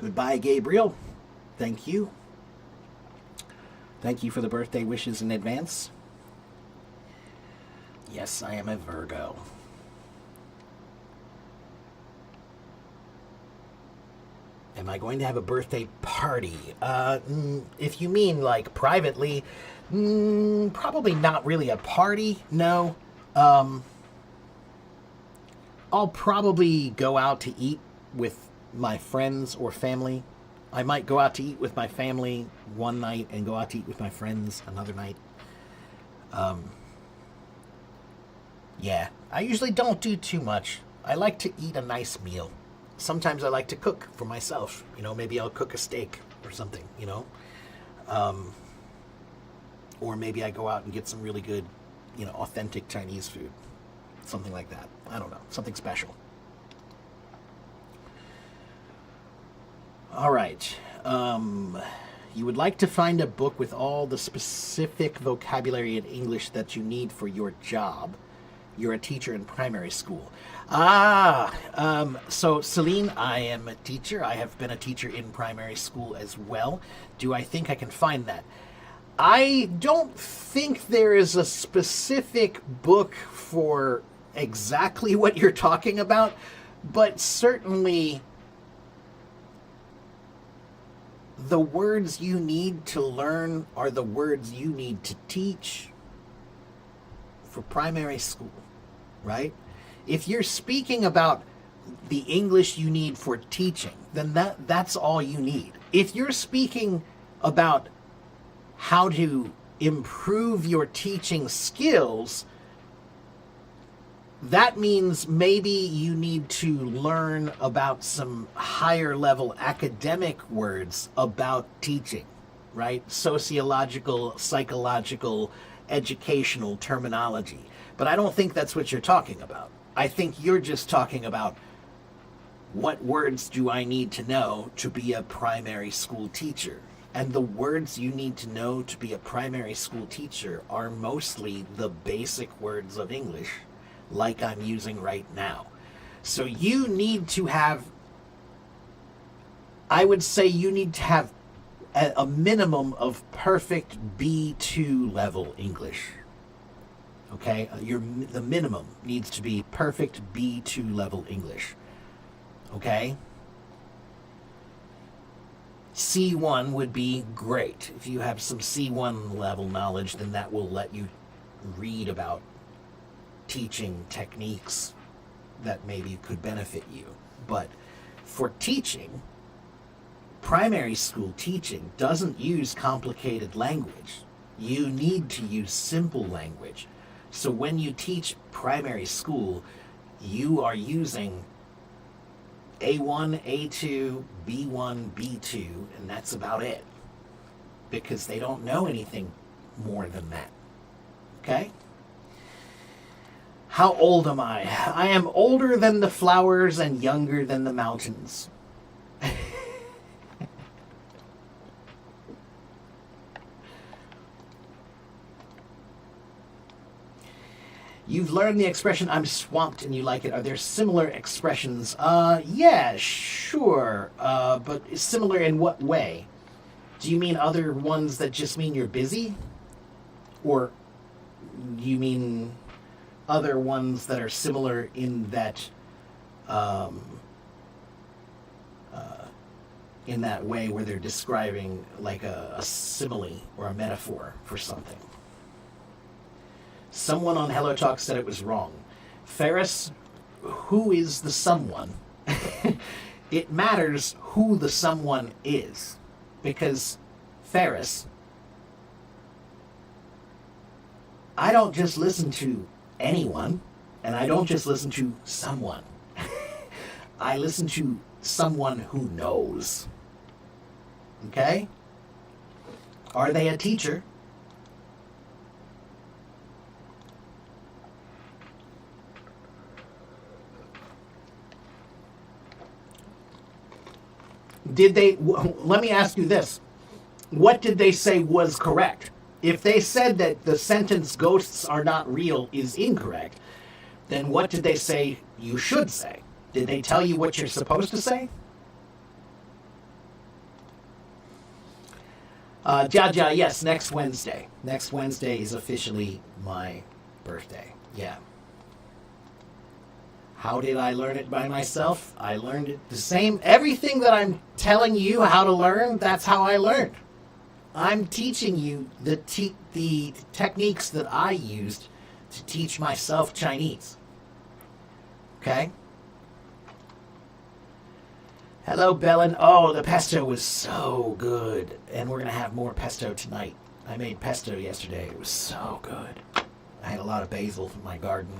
Goodbye, Gabriel. Thank you. Thank you for the birthday wishes in advance. Yes, I am a Virgo. Am I going to have a birthday party? If you mean like privately, probably not really a party, no. I'll probably go out to eat with my friends or family. I might go out to eat with my family one night and go out to eat with my friends another night. Yeah, I usually don't do too much. I like to eat a nice meal. Sometimes I like to cook for myself. You know, maybe I'll cook a steak or something, you know. Or maybe I go out and get some really good, you know, authentic Chinese food. Something like that. I don't know. Something special. All right. You would like to find a book with all the specific vocabulary in English that you need for your job. You're a teacher in primary school. So Celine, I am a teacher. I have been a teacher in primary school as well. Do I think I can find that? I don't think there is a specific book for exactly what you're talking about, but certainly the words you need to learn are the words you need to teach for primary school, right? If you're speaking about the English you need for teaching, then that's all you need. If you're speaking about how to improve your teaching skills, that means maybe you need to learn about some higher level academic words about teaching, right? Sociological, psychological, educational terminology. But I don't think that's what you're talking about. I think you're just talking about what words do I need to know to be a primary school teacher. And the words you need to know to be a primary school teacher are mostly the basic words of English, like I'm using right now. So you need to have, I would say you need to have a minimum of perfect B2 level English. Okay? The minimum needs to be perfect B2 level English. Okay? C1 would be great. If you have some C1 level knowledge, then that will let you read about teaching techniques that maybe could benefit you. But for teaching, primary school teaching doesn't use complicated language. You need to use simple language. So when you teach primary school, you are using A1, A2, B1, B2, and that's about it. Because they don't know anything more than that. Okay? How old am I? I am older than the flowers and younger than the mountains. You've learned the expression, I'm swamped, and you like it. Are there similar expressions? Yeah, sure. But similar in what way? Do you mean other ones that just mean you're busy? Or you mean other ones that are similar in that way where they're describing like a simile or a metaphor for something? Someone on Hello Talk said it was wrong. Ferris, who is the someone? it matters who the someone is. Because, Ferris, I don't just listen to anyone, and I don't just listen to someone. I listen to someone who knows. Okay? Are they a teacher? Did they, let me ask you this. What did they say was correct? If they said that the sentence ghosts are not real is incorrect, then what did they say you should say? Did they tell you what you're supposed to say? Jaja, yes, next Wednesday. Next Wednesday is officially my birthday. Yeah. How did I learn it by myself? I learned it the same. Everything that I'm telling you how to learn, that's how I learned. I'm teaching you the techniques that I used to teach myself Chinese. Okay? Hello, Bellin. Oh, the pesto was so good. And we're going to have more pesto tonight. I made pesto yesterday. It was so good. I had a lot of basil from my garden.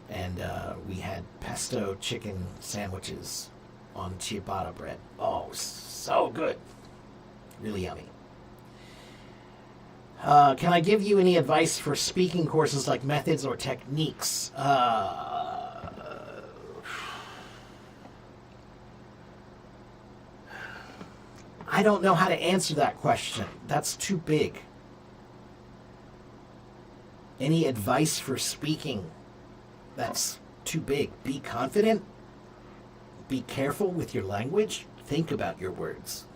And we had pesto chicken sandwiches on ciabatta bread. Oh, so good. Really yummy. Can I give you any advice for speaking courses like methods or techniques? I don't know how to answer that question. That's too big. Any advice for speaking? That's too big. Be confident. Be careful with your language. Think about your words.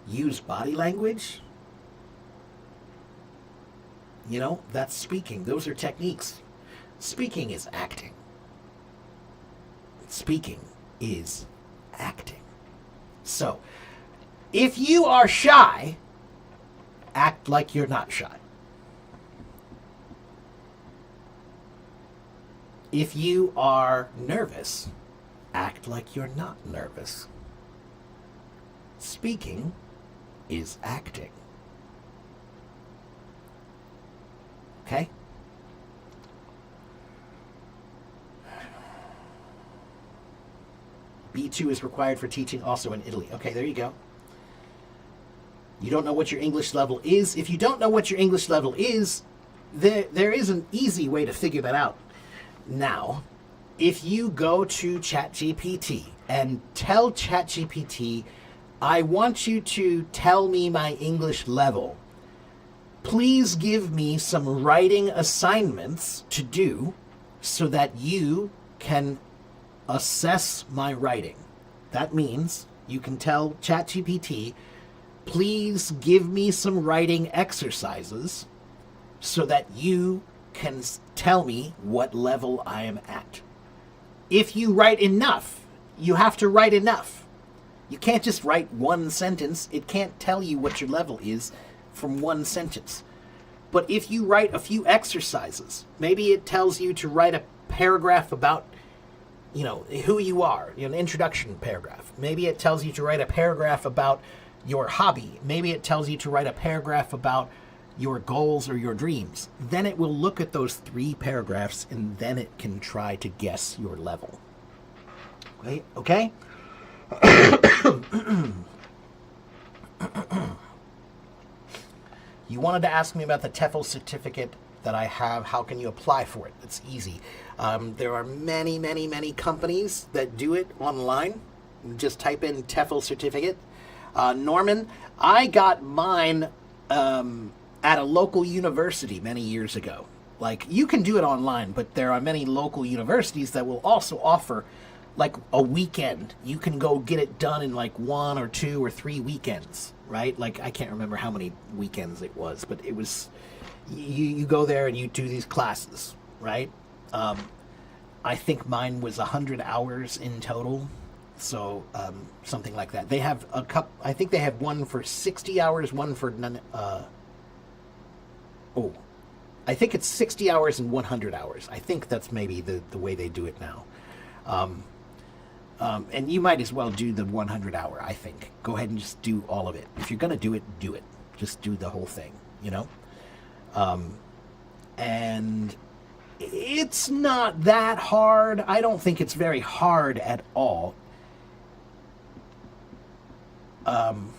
Use body language. You know, that's speaking. Those are techniques. Speaking is acting. Speaking is acting. So, if you are shy, act like you're not shy. If you are nervous, act like you're not nervous. Speaking is acting. Okay? B2 is required for teaching also in Italy. Okay, there you go. You don't know what your English level is. If you don't know what your English level is, there is an easy way to figure that out. Now, if you go to ChatGPT and tell ChatGPT, I want you to tell me my English level. Please give me some writing assignments to do so that you can assess my writing. That means you can tell ChatGPT, please give me some writing exercises so that you can tell me what level I am at. If you write enough, you have to write enough. You can't just write one sentence. It can't tell you what your level is from one sentence. But if you write a few exercises, maybe it tells you to write a paragraph about, who you are, an introduction paragraph. Maybe it tells you to write a paragraph about your hobby. Maybe it tells you to write a paragraph about your goals or your dreams. Then it will look at those 3 paragraphs and then it can try to guess your level. Okay? You wanted to ask me about the TEFL certificate that I have. How can you apply for it? It's easy. There are many, many, many companies that do it online. Just type in TEFL certificate. Norman, I got mine at a local university many years ago. Like, you can do it online, but there are many local universities that will also offer like a weekend. You can go get it done in like 1 or 2 or 3 weekends, right? Like, I can't remember how many weekends it was, but it was, you go there and you do these classes, right? I think mine was 100 hours in total. So, something like that. They have I think they have one for 60 hours, one for I think it's 60 hours and 100 hours. I think that's maybe the way they do it now. And you might as well do the 100 hour, I think. Go ahead and just do all of it. If you're going to do it, do it. Just do the whole thing, you know? And it's not that hard. I don't think it's very hard at all. And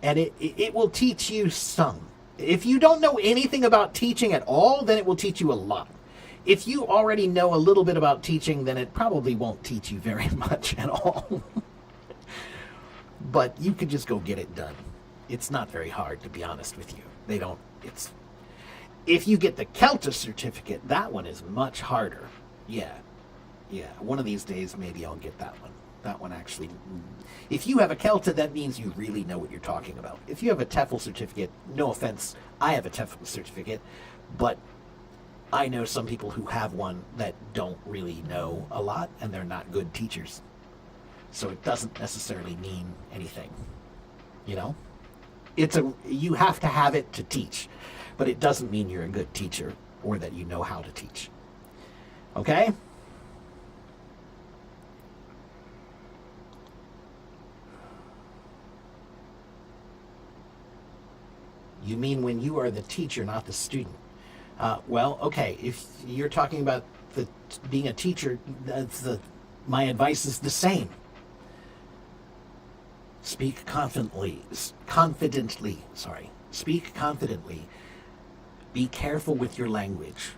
it will teach you some. If you don't know anything about teaching at all, then it will teach you a lot. If you already know a little bit about teaching, then it probably won't teach you very much at all. But you could just go get it done. It's not very hard, to be honest with you. If you get the CELTA certificate, that one is much harder. Yeah. One of these days, maybe I'll get that one. That one actually, if you have a CELTA, that means you really know what you're talking about. If you have a TEFL certificate, no offense, I have a TEFL certificate, but I know some people who have one that don't really know a lot, and they're not good teachers. So it doesn't necessarily mean anything, you know? You have to have it to teach, but it doesn't mean you're a good teacher or that you know how to teach. Okay? You mean when you are the teacher, not the student? Well, okay, if you're talking about being a teacher, my advice is the same. Speak confidently. Speak confidently. Be careful with your language.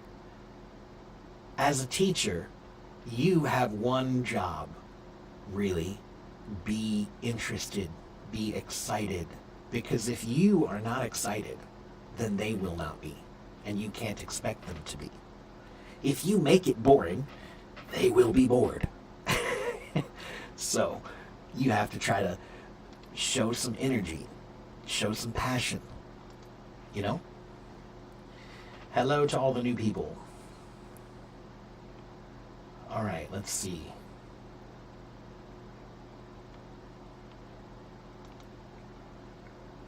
As a teacher, you have one job, really. Be interested. Be excited. Because if you are not excited, then they will not be. And you can't expect them to be. If you make it boring, they will be bored. So, you have to try to show some energy, show some passion, you know? Hello to all the new people. All right, let's see.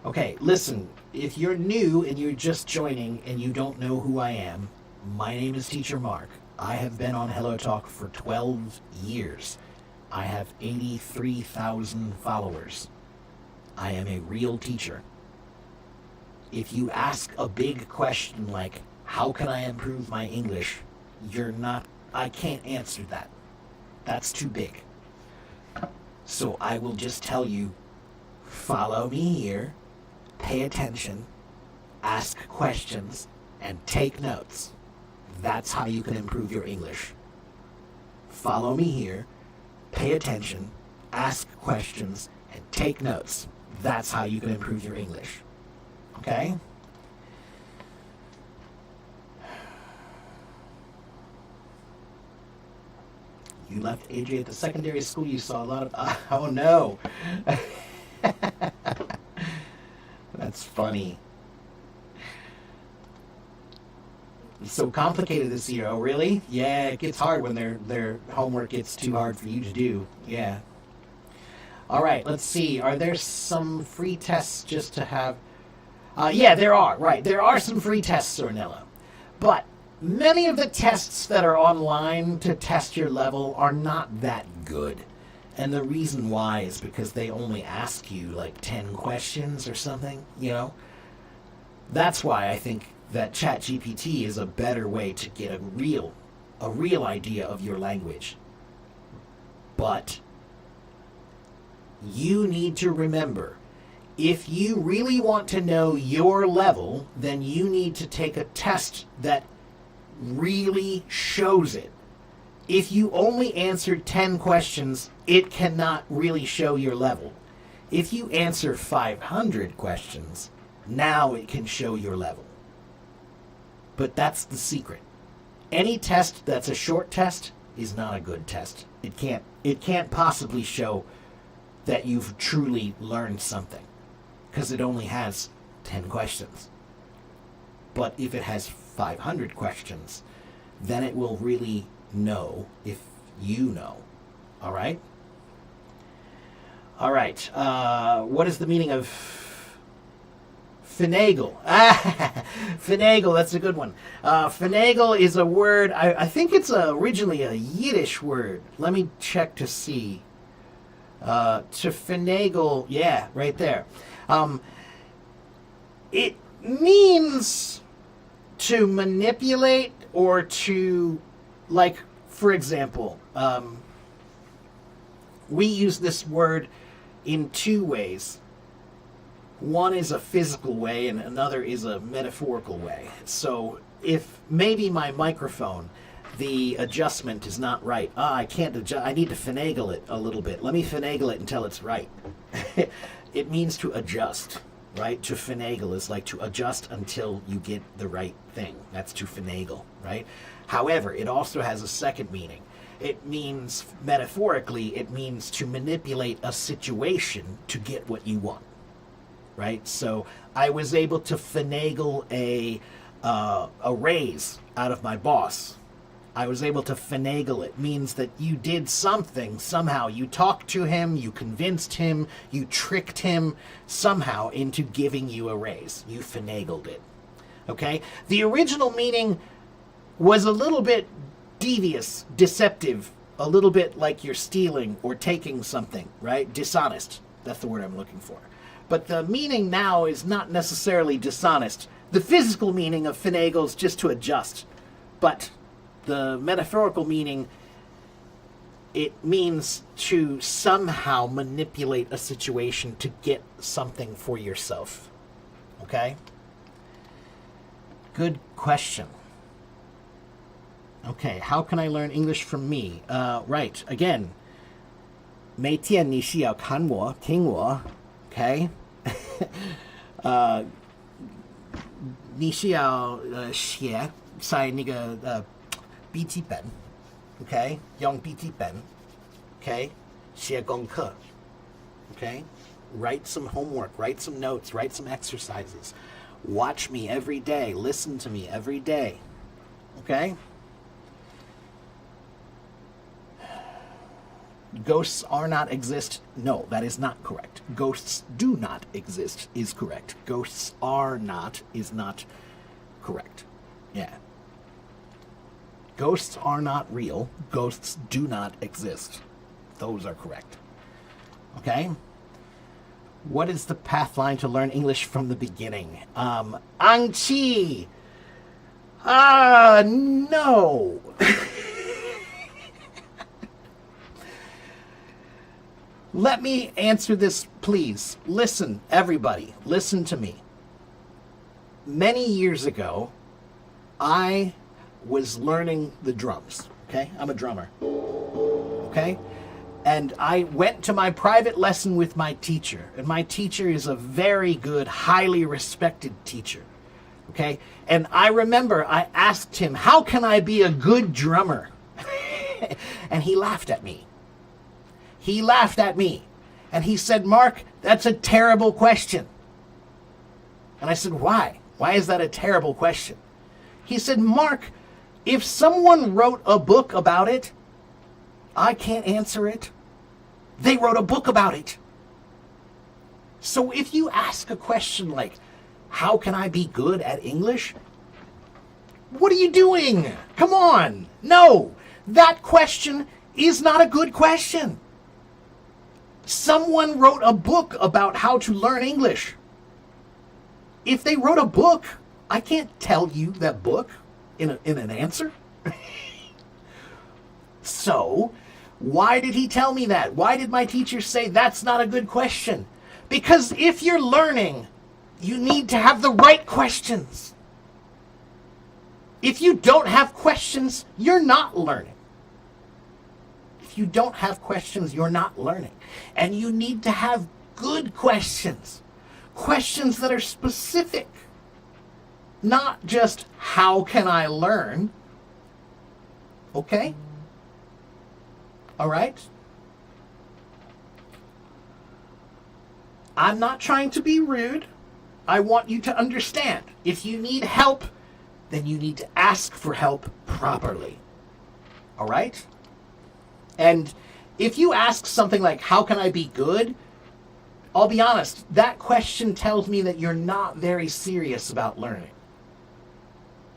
Okay, listen, if you're new and you're just joining and you don't know who I am, my name is Teacher Mark. I have been on Hello Talk for 12 years. I have 83,000 followers. I am a real teacher. If you ask a big question like, how can I improve my English? I can't answer that. That's too big. So I will just tell you, follow me here. Pay attention, ask questions, and take notes. That's how you can improve your English. Follow me here, pay attention, ask questions, and take notes. That's how you can improve your English. Okay? You left AJ at the secondary school, you saw a lot of... oh no! That's funny. It's so complicated this year. Oh, really? Yeah, it gets hard when their homework gets too hard for you to do. Yeah. All right, let's see. Are there some free tests just to have? Yeah, there are. Right, there are some free tests, Ornella. But many of the tests that are online to test your level are not that good. And the reason why is because they only ask you like 10 questions or something, you know? That's why I think that ChatGPT is a better way to get a real idea of your language. But you need to remember, if you really want to know your level, then you need to take a test that really shows it. If you only answered 10 questions, it cannot really show your level. If you answer 500 questions, now it can show your level. But that's the secret. Any test that's a short test is not a good test. It can't possibly show that you've truly learned something, because it only has 10 questions. But if it has 500 questions, then it will really know if you know. All right? All right. What is the meaning of Finagle. Finagle, that's a good one. Finagle is a word, I think it's originally a Yiddish word. Let me check to see. To finagle, yeah, right there. It means to manipulate or to, like, for example, we use this word in two ways. One is a physical way and another is a metaphorical way. So if maybe my microphone, the adjustment is not right. I can't adjust. I need to finagle it a little bit. Let me finagle it until it's right. It means to adjust, right? To finagle is like to adjust until you get the right thing. That's to finagle, right? However, it also has a second meaning. It means, metaphorically, it means to manipulate a situation to get what you want, right? So I was able to finagle a raise out of my boss. I was able to finagle it. Means that you did something somehow. You talked to him, you convinced him, you tricked him somehow into giving you a raise. You finagled it. Okay? The original meaning was a little bit devious, deceptive, a little bit like you're stealing or taking something, right? Dishonest. That's the word I'm looking for. But the meaning now is not necessarily dishonest. The physical meaning of finagle is just to adjust. But the metaphorical meaning, it means to somehow manipulate a situation to get something for yourself. Okay? Good question. Okay, how can I learn English from me? Right, again, 每天你需要看我, 听我, okay? 你需要写在那个笔记本 okay? 用笔记本 okay? 写功课 okay? Write some homework, write some notes, write some exercises. Watch me every day, listen to me every day. Okay? Ghosts are not exist. No, that is not correct. Ghosts do not exist is correct. Ghosts are not is not correct. Yeah. Ghosts are not real. Ghosts do not exist. Those are correct. Okay? What is the path line to learn English from the beginning? Ang-Chi! No! Let me answer this, please. Listen, everybody. Listen to me. Many years ago, I was learning the drums. Okay? I'm a drummer. Okay? And I went to my private lesson with my teacher. And my teacher is a very good, highly respected teacher. Okay? And I remember I asked him, how can I be a good drummer? And he laughed at me. He laughed at me. And he said, Mark, that's a terrible question. And I said, why? Why is that a terrible question? He said, Mark, if someone wrote a book about it, I can't answer it. They wrote a book about it. So if you ask a question like, how can I be good at English? What are you doing? Come on. No, that question is not a good question. Someone wrote a book about how to learn English. If they wrote a book, I can't tell you that book in an answer. So, why did he tell me that? Why did my teacher say that's not a good question? Because if you're learning, you need to have the right questions. If you don't have questions, you're not learning. If you don't have questions, you're not learning. And you need to have good questions. Questions that are specific. Not just, how can I learn? Okay? All right? I'm not trying to be rude. I want you to understand. If you need help, then you need to ask for help properly. All right? And if you ask something like, how can I be good? I'll be honest, that question tells me that you're not very serious about learning.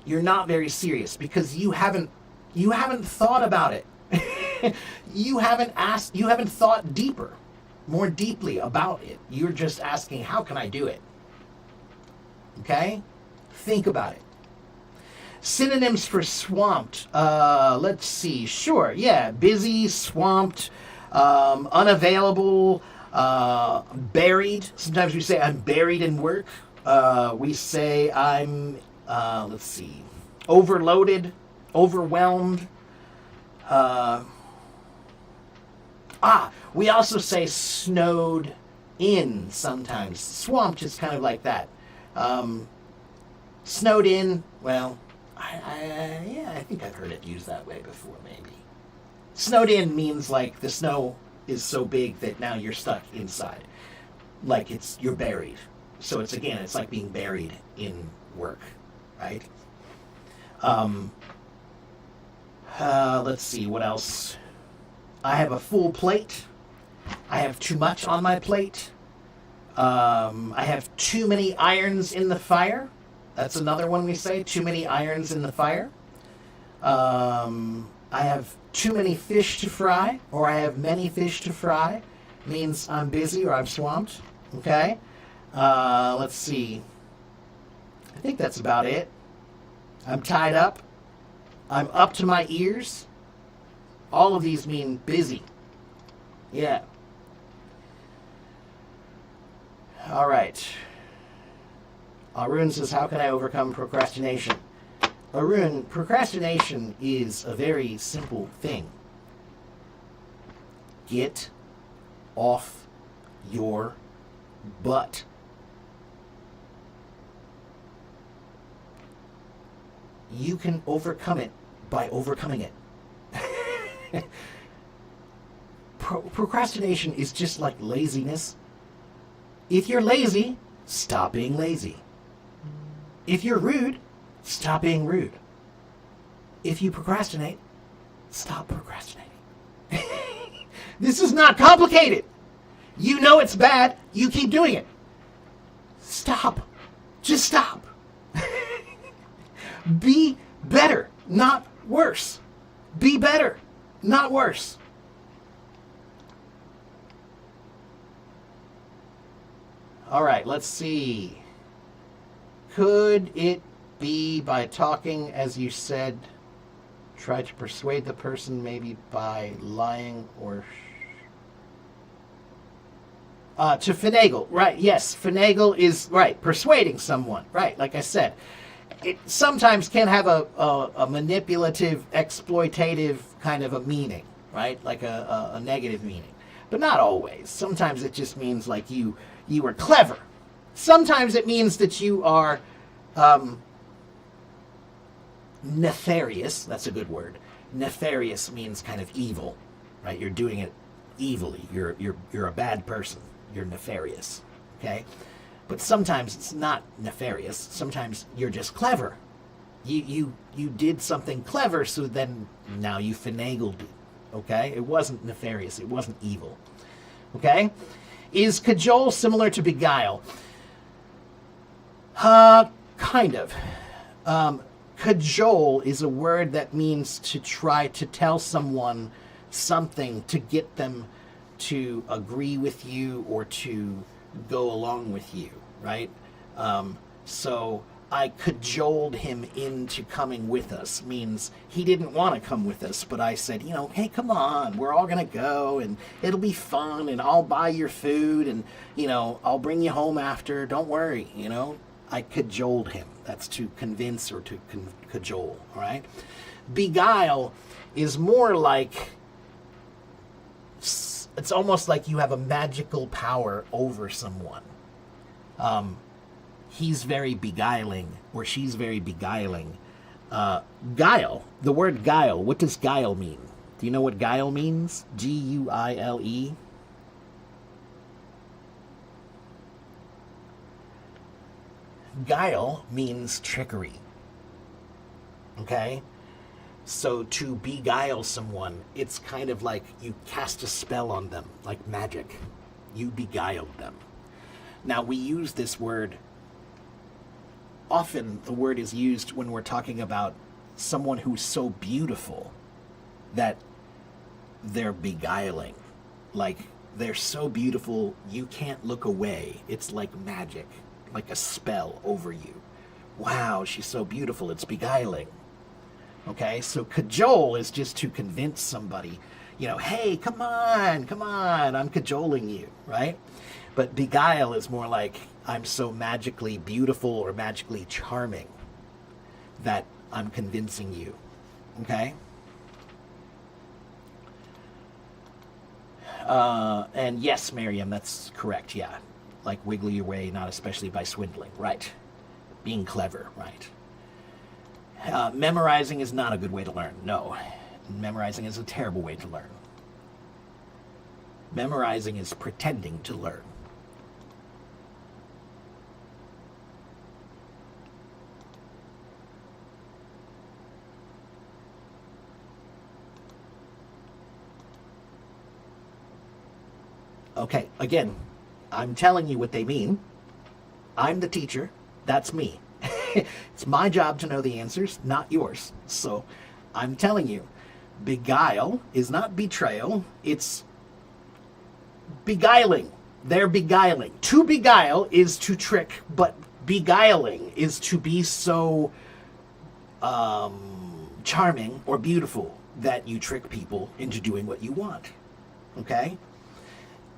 You're not very serious because you haven't thought about it. you haven't thought more deeply about it. You're just asking, how can I do it? Okay? Think about it. Synonyms for swamped. Let's see. Sure, yeah. Busy, swamped, unavailable, buried. Sometimes we say I'm buried in work. We say I'm, let's see, overloaded, overwhelmed. We also say snowed in sometimes. Swamped is kind of like that. Snowed in, well, I think I've heard it used that way before, maybe. Snowed in means like the snow is so big that now you're stuck inside. Like you're buried. So it's like being buried in work, right? Let's see, what else? I have a full plate. I have too much on my plate. I have too many irons in the fire. That's another one we say, too many irons in the fire. I have too many fish to fry, or I have many fish to fry. Means I'm busy or I'm swamped. Okay? Let's see. I think that's about it. I'm tied up. I'm up to my ears. All of these mean busy. Yeah. All right. Arun says, how can I overcome procrastination? Arun, procrastination is a very simple thing. Get off your butt. You can overcome it by overcoming it. Procrastination is just like laziness. If you're lazy, stop being lazy. If you're rude, stop being rude. If you procrastinate, stop procrastinating. This is not complicated. You know it's bad. You keep doing it. Stop. Just stop. Be better, not worse. Be better, not worse. All right, let's see. Could it be by talking, as you said, try to persuade the person, maybe by lying or... to finagle, right, yes, finagle is, right, persuading someone, right, like I said. It sometimes can have a manipulative, exploitative kind of a meaning, right, like a negative meaning, but not always. Sometimes it just means like you were clever. Sometimes it means that you are nefarious. That's a good word. Nefarious means kind of evil, right? You're doing it evilly. You're a bad person. You're nefarious, okay? But sometimes it's not nefarious. Sometimes you're just clever. You did something clever, so then now you finagled it, okay? It wasn't nefarious. It wasn't evil, okay? Is cajole similar to beguile? Kind of. Cajole is a word that means to try to tell someone something to get them to agree with you or to go along with you, right? So I cajoled him into coming with us means he didn't want to come with us, but I said, hey, come on, we're all going to go and it'll be fun and I'll buy your food and, I'll bring you home after. Don't worry, I cajoled him. That's to convince or to cajole, all right? Beguile is more like, it's almost like you have a magical power over someone. He's very beguiling, or she's very beguiling. Guile, the word guile, what does guile mean? Do you know what guile means? Guile? Guile means trickery. Okay? So to beguile someone, it's kind of like you cast a spell on them, like magic. You beguiled them. Now, we use this word, often the word is used when we're talking about someone who's so beautiful that they're beguiling. Like, they're so beautiful, you can't look away. It's like magic, like a spell over you. Wow, she's so beautiful, it's beguiling. Okay, so cajole is just to convince somebody, hey, come on, I'm cajoling you, right? But beguile is more like, I'm so magically beautiful or magically charming that I'm convincing you, okay? And yes, Miriam, that's correct, yeah. Like wiggle your way, not especially by swindling, right? Being clever, right? Memorizing is not a good way to learn, no. Memorizing is a terrible way to learn. Memorizing is pretending to learn. Okay, again, I'm telling you what they mean. I'm the teacher. That's me. It's my job to know the answers, not yours. So I'm telling you, beguile is not betrayal. It's beguiling. They're beguiling. To beguile is to trick, but beguiling is to be so charming or beautiful that you trick people into doing what you want. Okay?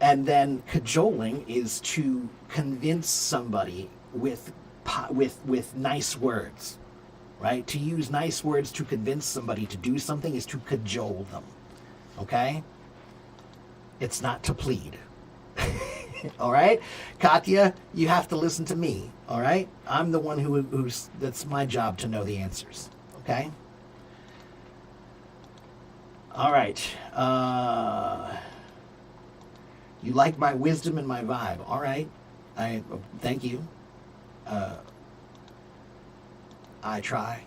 And then cajoling is to convince somebody with nice words, right? To use nice words to convince somebody to do something is to cajole them, okay? It's not to plead, all right? Katya, you have to listen to me, all right? I'm the one who's that's my job to know the answers, okay? All right. You like my wisdom and my vibe. All right. Thank you. I try.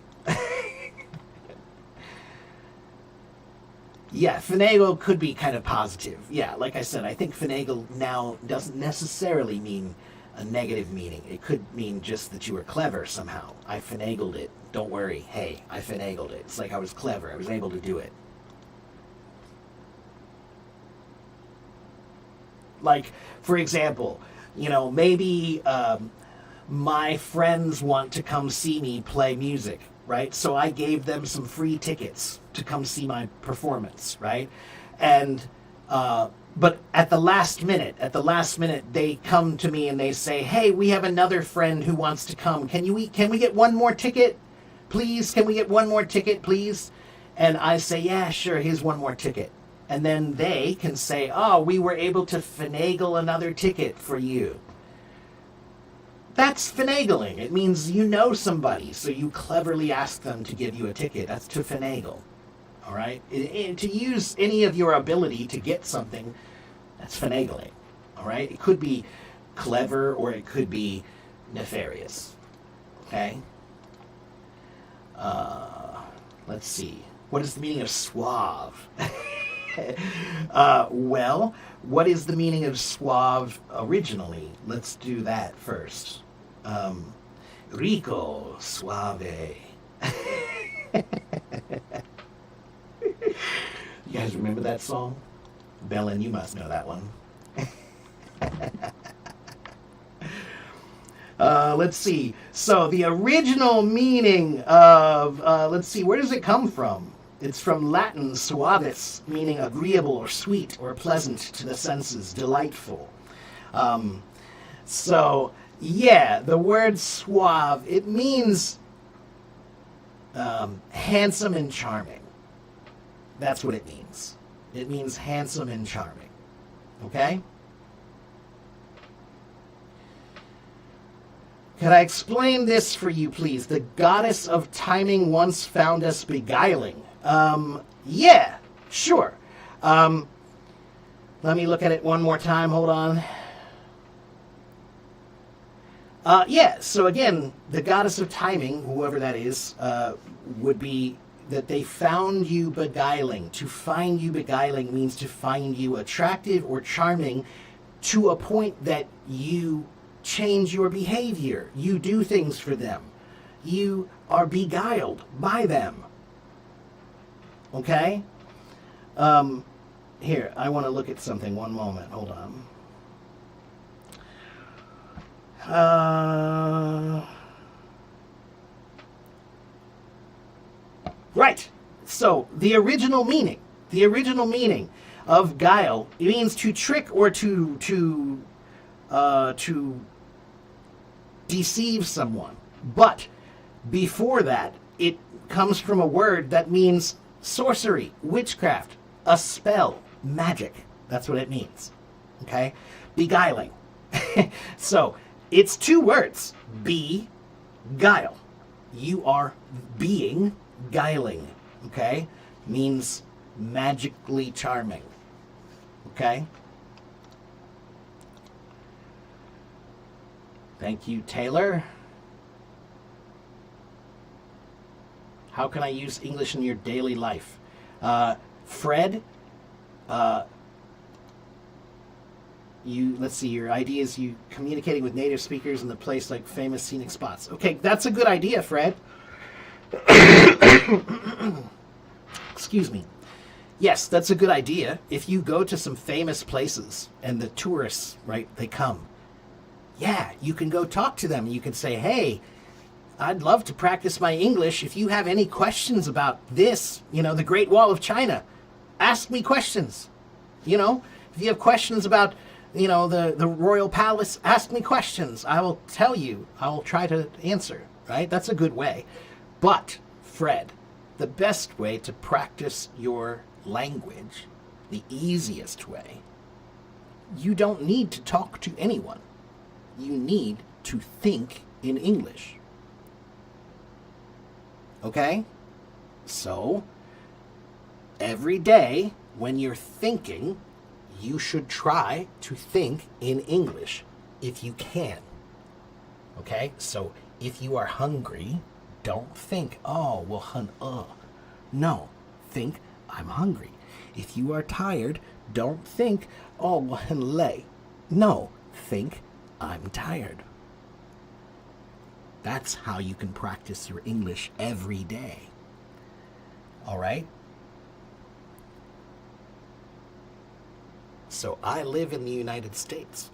Yeah, finagle could be kind of positive. Yeah, like I said, I think finagle now doesn't necessarily mean a negative meaning. It could mean just that you were clever somehow. I finagled it. Don't worry. Hey, I finagled it. It's like I was clever. I was able to do it. Like, for example, maybe my friends want to come see me play music, right? So I gave them some free tickets to come see my performance, right? And, but at the last minute, they come to me and they say, hey, we have another friend who wants to come. Can we get one more ticket, please? Can we get one more ticket, please? And I say, yeah, sure, here's one more ticket. And then they can say, oh, we were able to finagle another ticket for you. That's finagling. It means you know somebody, so you cleverly ask them to give you a ticket. That's to finagle. All right? To use any of your ability to get something, that's finagling. All right? It could be clever or it could be nefarious. Okay? Let's see. What is the meaning of suave? Well, what is the meaning of suave originally? Let's do that first. Rico suave. You guys remember that song? Bellin, you must know that one. Let's see. So the original meaning of, let's see, where does it come from? It's from Latin suavis, meaning agreeable or sweet or pleasant to the senses, delightful. So, yeah, the word suave, it means handsome and charming. That's what it means. It means handsome and charming. Okay? Could I explain this for you, please? The goddess of timing once found us beguiling. Yeah, sure. Let me look at it one more time. Hold on. Yeah, so again, the goddess of timing, whoever that is, would be that they found you beguiling. To find you beguiling means to find you attractive or charming to a point that you change your behavior. You do things for them. You are beguiled by them. Okay? Here, I want to look at something. One moment. Hold on. Right. So, the original meaning of guile, it means to trick or to deceive someone. But before that, it comes from a word that means sorcery, witchcraft, a spell, magic. That's what it means. Okay? Beguiling. So, it's two words. Beguile. You are being guiling. Okay? Means magically charming. Okay? Thank you, Taylor. How can I use English in your daily life? Fred, let's see, your idea is you communicating with native speakers in the place like famous scenic spots. Okay, that's a good idea, Fred. Excuse me. Yes, that's a good idea. If you go to some famous places and the tourists, right, they come. Yeah, you can go talk to them. You can say, hey, I'd love to practice my English. If you have any questions about this, the Great Wall of China, ask me questions. If you have questions about, the Royal Palace, ask me questions. I will tell you. I will try to answer, right? That's a good way. But, Fred, the best way to practice your language, the easiest way, you don't need to talk to anyone. You need to think in English. Okay? So, every day when you're thinking, you should try to think in English if you can. Okay? So, if you are hungry, don't think, oh, well, No, think, I'm hungry. If you are tired, don't think, oh, well, 很累. No, think, I'm tired. That's how you can practice your English every day. All right? So I live in the United States,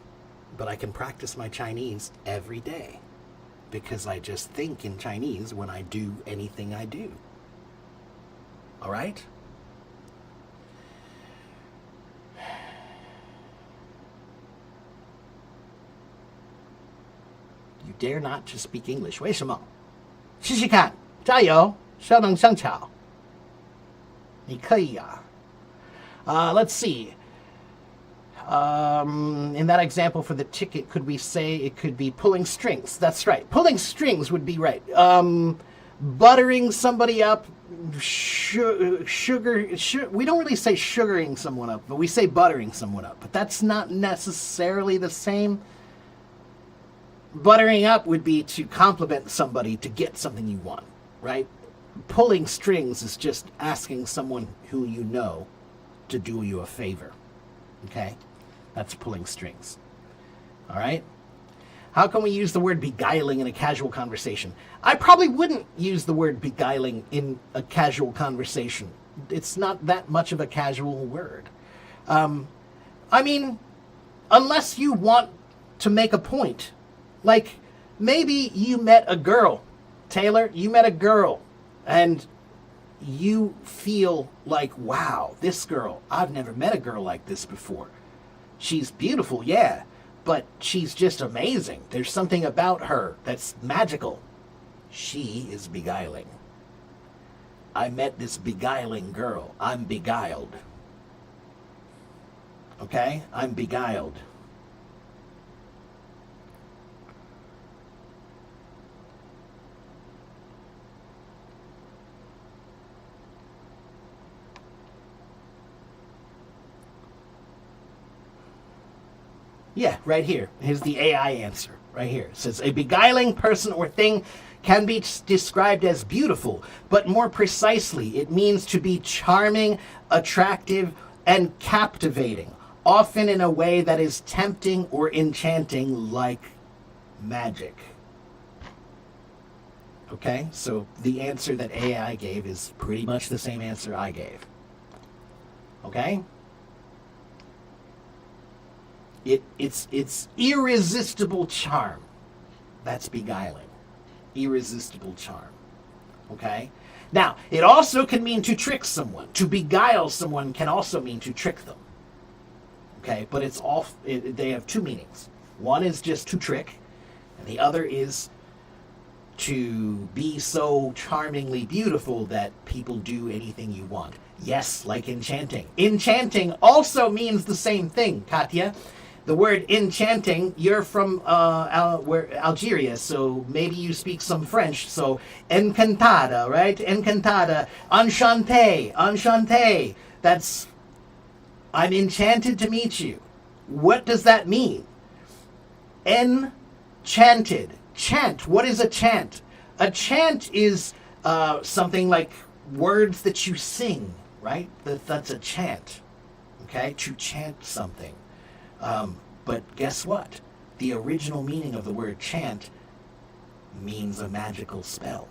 but I can practice my Chinese every day because I just think in Chinese when I do anything I do. All right? You dare not to speak English. 为什么？试试看，加油，稍能相巧。你可以啊。Let's see. In that example for the ticket, could we say it could be pulling strings? That's right. Pulling strings would be right. Buttering somebody up, sugar. We don't really say sugaring someone up, but we say buttering someone up. But that's not necessarily the same. Buttering up would be to compliment somebody to get something you want, right? Pulling strings is just asking someone who you know to do you a favor. Okay? That's pulling strings. All right? How can we use the word beguiling in a casual conversation? I probably wouldn't use the word beguiling in a casual conversation. It's not that much of a casual word. I mean, unless you want to make a point. Like, maybe you met a girl. Taylor, you met a girl. And you feel like, wow, this girl, I've never met a girl like this before. She's beautiful, yeah, but she's just amazing. There's something about her that's magical. She is beguiling. I met this beguiling girl. I'm beguiled. Okay? I'm beguiled. Yeah, right here. Here's the AI answer. Right here. It says, a beguiling person or thing can be described as beautiful, but more precisely, it means to be charming, attractive, and captivating, often in a way that is tempting or enchanting, like magic. Okay, so the answer that AI gave is pretty much the same answer I gave. Okay? It's irresistible charm. That's beguiling. Irresistible charm. Okay? Now, it also can mean to trick someone. To beguile someone can also mean to trick them. Okay, but they have two meanings. One is just to trick, and the other is to be so charmingly beautiful that people do anything you want. Yes, like enchanting. Enchanting also means the same thing, Katya. The word enchanting, you're from Algeria, so maybe you speak some French. So encantada, right? Encantada. Enchanté, enchanté. That's, I'm enchanted to meet you. What does that mean? Enchanted. Chant. What is a chant? A chant is something like words that you sing, right? That's a chant. Okay? To chant something. But guess what? The original meaning of the word chant means a magical spell.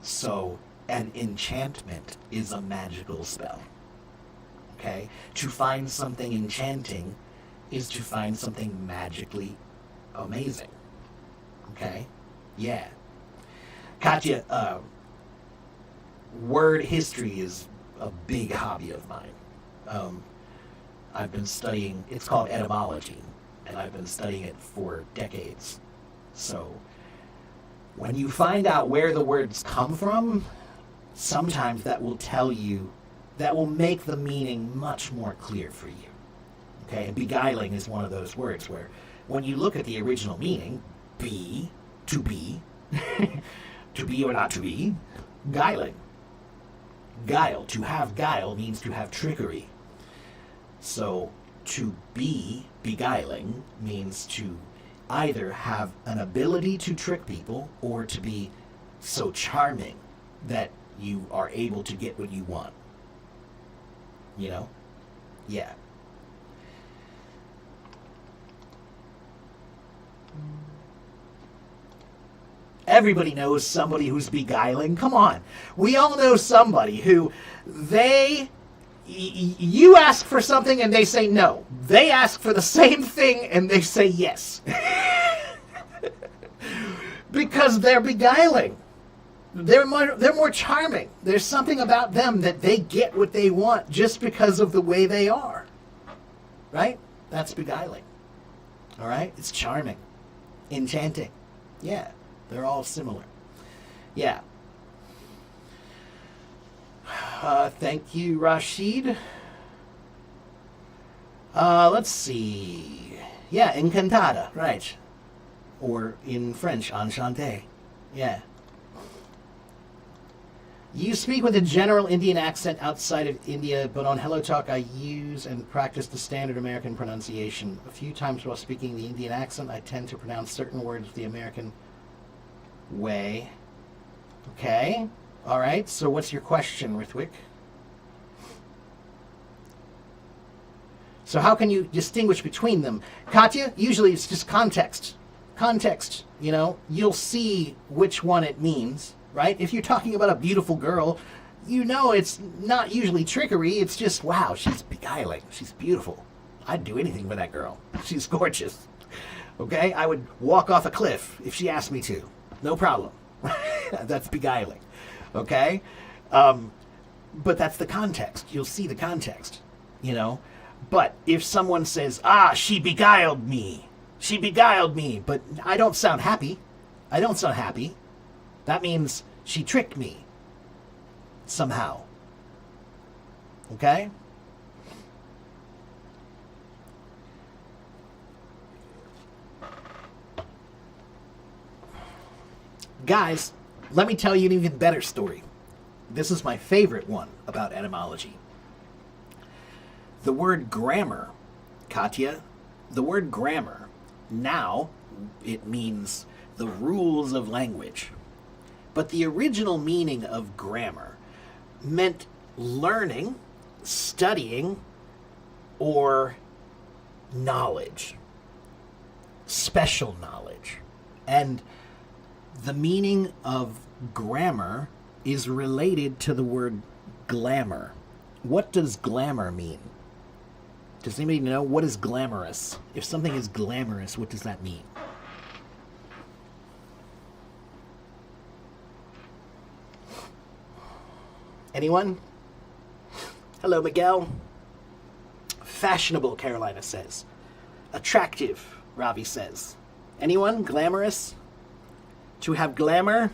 So an enchantment is a magical spell. Okay? To find something enchanting is to find something magically amazing. Okay? Yeah. Katya, word history is a big hobby of mine. I've been studying, it's called etymology, and I've been studying it for decades. So when you find out where the words come from, sometimes that will tell you, that will make the meaning much more clear for you. Okay? And beguiling is one of those words where when you look at the original meaning, to be, to be or not to be, guiling. Guile, to have guile means to have trickery. So to be beguiling means to either have an ability to trick people or to be so charming that you are able to get what you want. You know? Yeah. Everybody knows somebody who's beguiling. Come on. We all know somebody who you ask for something and they say no. They ask for the same thing and they say yes. Because they're beguiling. They're more charming. There's something about them that they get what they want just because of the way they are. Right? That's beguiling. All right? It's charming. Enchanting. Yeah. They're all similar. Yeah. Thank you, Rashid. Let's see. Yeah, encantada, right. Or in French, enchanté. Yeah. You speak with a general Indian accent outside of India, but on Hello Talk I use and practice the standard American pronunciation. A few times while speaking the Indian accent, I tend to pronounce certain words the American way. Okay. All right. So what's your question, Rithwik? So how can you distinguish between them? Katya, usually it's just context. Context, you know, you'll see which one it means, right? If you're talking about a beautiful girl, you know it's not usually trickery. It's just, wow, she's beguiling. She's beautiful. I'd do anything for that girl. She's gorgeous. Okay? I would walk off a cliff if she asked me to. No problem. That's beguiling. Okay? But that's the context. You'll see the context, you know? But if someone says, she beguiled me. She beguiled me. But I don't sound happy. I don't sound happy. That means she tricked me. Somehow. Okay? Guys, let me tell you an even better story. This is my favorite one about etymology. The word grammar, Katya, the word grammar, now it means the rules of language. But the original meaning of grammar meant learning, studying, or knowledge, special knowledge. And the meaning of grammar is related to the word glamour. What does glamour mean? Does anybody know what is glamorous? If something is glamorous, what does that mean? Anyone? Hello, Miguel. Fashionable, Carolina says. Attractive, Robbie says. Anyone? Glamorous? To have glamour?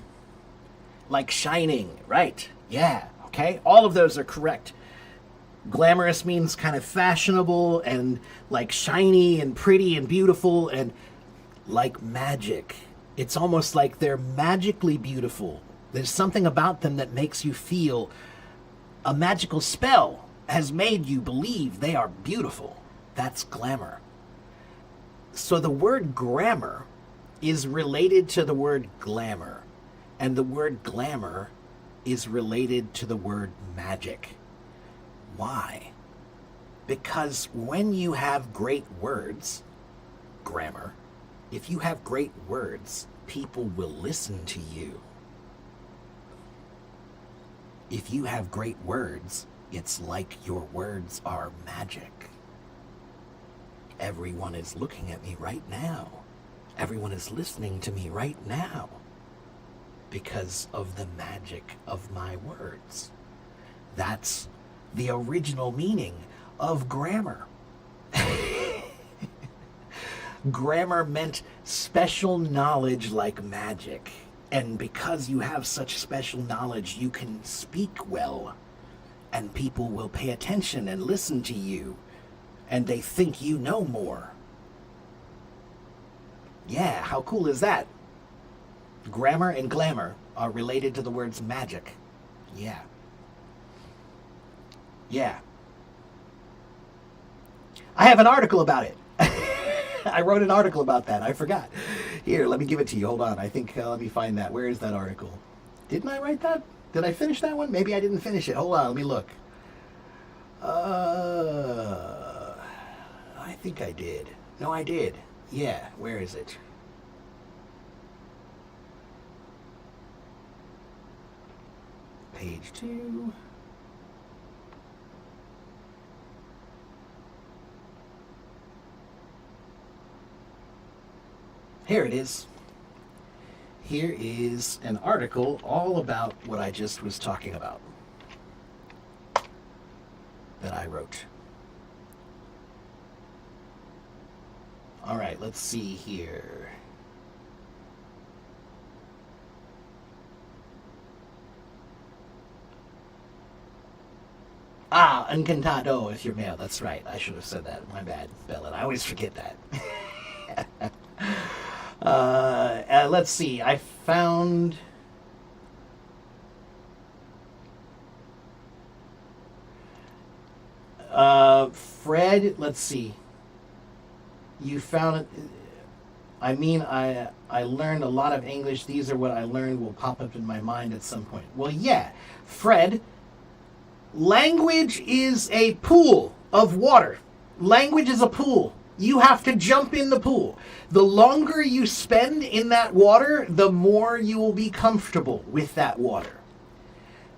Like shining, right. Yeah, okay. All of those are correct. Glamorous means kind of fashionable and like shiny and pretty and beautiful and like magic. It's almost like they're magically beautiful. There's something about them that makes you feel a magical spell has made you believe they are beautiful. That's glamour. So the word grammar is related to the word glamour, and the word glamour is related to the word magic. Why? Because when you have great words, grammar, if you have great words, people will listen to you. If you have great words, it's like your words are magic. Everyone is looking at me right now. Everyone is listening to me right now because of the magic of my words. That's the original meaning of grammar. Grammar meant special knowledge like magic. And because you have such special knowledge, you can speak well. And people will pay attention and listen to you. And they think you know more. Yeah, how cool is that? Grammar and glamour are related to the words magic. Yeah. Yeah. I have an article about it. I wrote an article about that. I forgot. Here, let me give it to you. Hold on. I think, let me find that. Where is that article? Didn't I write that? Did I finish that one? Maybe I didn't finish it. Hold on. Let me look. I think I did. No, I did. Yeah. Where is it? Page 2. Here it is. Here is an article all about what I just was talking about that I wrote. All right, let's see here. Ah, encantado if you're male. That's right. I should have said that. My bad, Bella. I always forget that. Let's see. I found... Fred, let's see. You found it. I mean, I learned a lot of English. These are what I learned will pop up in my mind at some point. Well, yeah. Fred, language is a pool of water. Language is a pool. You have to jump in the pool. The longer you spend in that water, the more you will be comfortable with that water.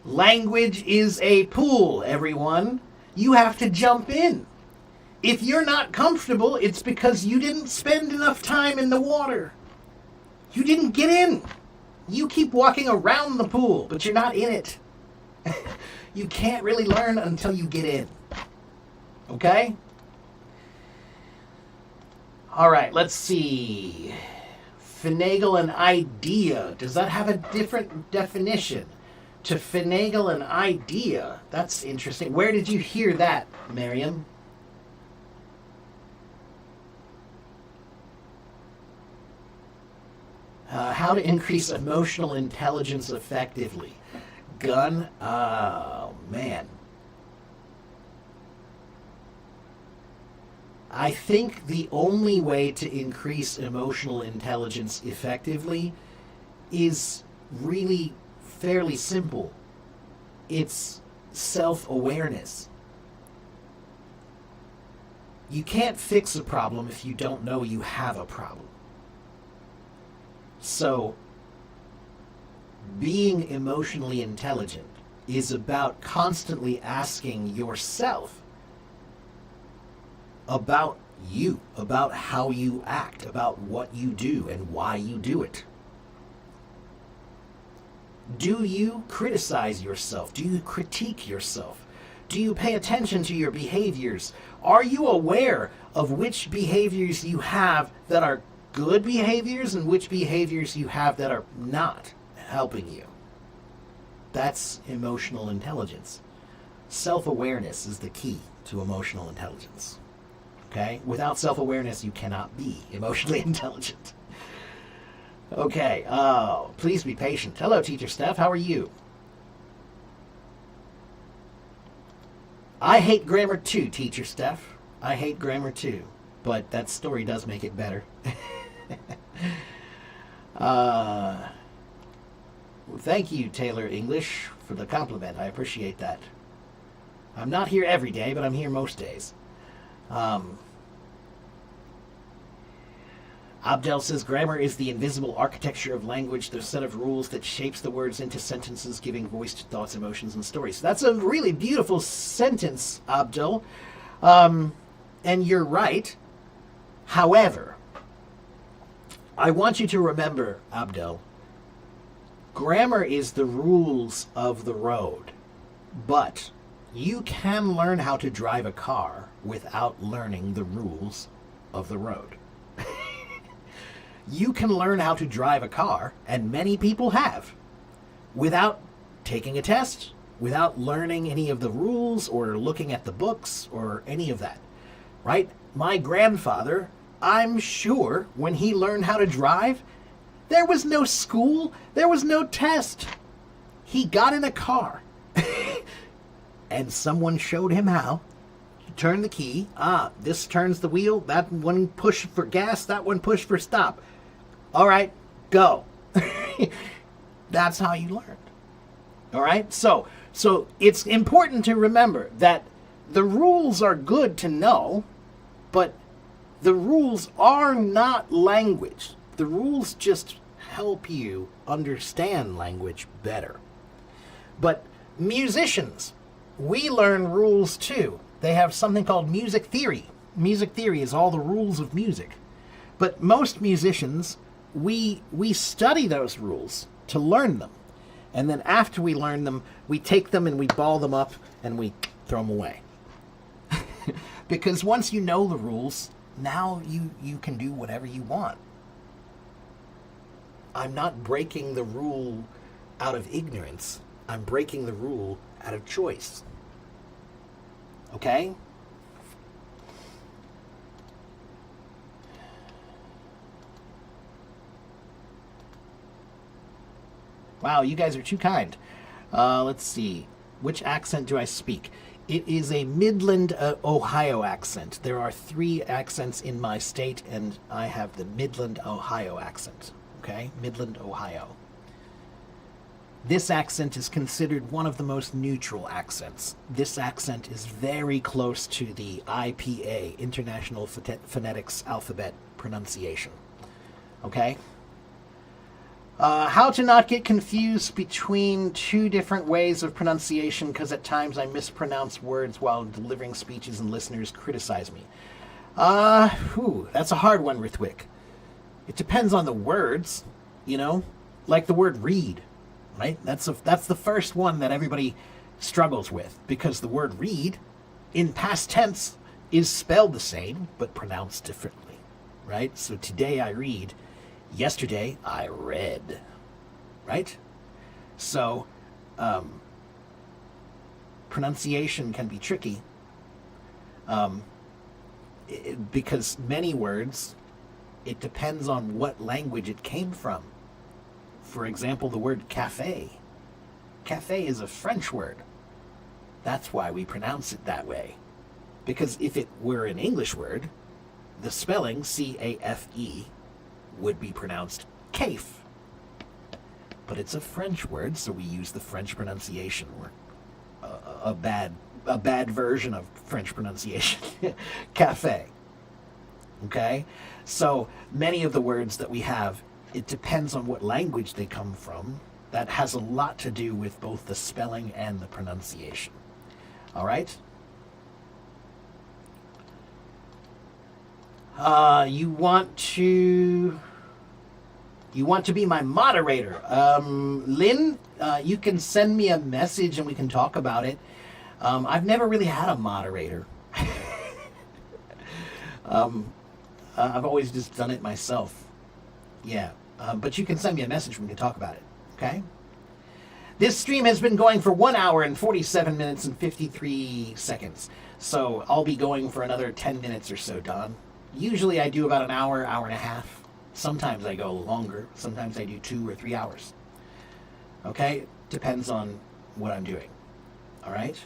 Language is a pool, everyone. You have to jump in. If you're not comfortable, it's because you didn't spend enough time in the water. You didn't get in. You keep walking around the pool, but you're not in it. You can't really learn until you get in. Okay? All right, let's see. Finagle an idea. Does that have a different definition? To finagle an idea. That's interesting. Where did you hear that, Miriam? How to increase emotional intelligence effectively. Gun? Oh, man. I think the only way to increase emotional intelligence effectively is really fairly simple. It's self-awareness. You can't fix a problem if you don't know you have a problem. So, being emotionally intelligent is about constantly asking yourself about you, about how you act, about what you do and why you do it. Do you criticize yourself? Do you critique yourself? Do you pay attention to your behaviors? Are you aware of which behaviors you have that are good behaviors and which behaviors you have that are not helping you? That's emotional intelligence. Self-awareness is the key to emotional intelligence. Okay? Without self-awareness, you cannot be emotionally intelligent. Okay, please be patient. Hello, Teacher Steph. How are you? I hate grammar too, Teacher Steph. I hate grammar too. But that story does make it better. Thank you, Taylor English, for the compliment. I appreciate that. I'm not here every day, but I'm here most days. Abdel says grammar is the invisible architecture of language, the set of rules that shapes the words into sentences, giving voice to thoughts, emotions, and stories. That's a really beautiful sentence, Abdel. And you're right. However, I want you to remember, Abdel, grammar is the rules of the road. But you can learn how to drive a car without learning the rules of the road. You can learn how to drive a car, and many people have, without taking a test, without learning any of the rules or looking at the books or any of that, right? My grandfather, I'm sure, when he learned how to drive, there was no school, there was no test. He got in a car, and someone showed him how. Turn the key. This turns the wheel. That one push for gas. That one push for stop. All right, go. That's how you learned. All right? So it's important to remember that the rules are good to know, but the rules are not language. The rules just help you understand language better. But musicians, we learn rules too. They have something called music theory. Music theory is all the rules of music. But most musicians, we study those rules to learn them. And then after we learn them, we take them and we ball them up and we throw them away. Because once you know the rules, now you can do whatever you want. I'm not breaking the rule out of ignorance. I'm breaking the rule out of choice. Okay? Wow, you guys are too kind. Let's see. Which accent do I speak? It is a Midland, Ohio accent. There are 3 accents in my state, and I have the Midland, Ohio accent. Okay? Midland, Ohio. This accent is considered one of the most neutral accents. This accent is very close to the IPA, International Phonetics Alphabet Pronunciation. Okay? How to not get confused between 2 different ways of pronunciation, because at times I mispronounce words while delivering speeches and listeners criticize me. That's a hard one, Rithwick. It depends on the words, you know? Like the word read, right? That's the first one that everybody struggles with, because the word read, in past tense, is spelled the same, but pronounced differently, right? So today I read. Yesterday, I read, right? So, pronunciation can be tricky because many words, it depends on what language it came from. For example, the word cafe. Cafe is a French word. That's why we pronounce it that way. Because if it were an English word, the spelling, C-A-F-E, would be pronounced cafe. But it's a French word, so we use the French pronunciation, or a bad a bad version of French pronunciation. Cafe. Okay? So many of the words that we have, it depends on what language they come from. That has a lot to do with both the spelling and the pronunciation. All right? You want to be my moderator. Lynn, you can send me a message and we can talk about it. I've never really had a moderator. I've always just done it myself. Yeah. But you can send me a message and we can talk about it. Okay? This stream has been going for 1 hour and 47 minutes and 53 seconds. So I'll be going for another 10 minutes or so, Don. Usually I do about an hour, hour and a half. Sometimes I go longer. Sometimes I do 2 or 3 hours. Okay? Depends on what I'm doing. All right?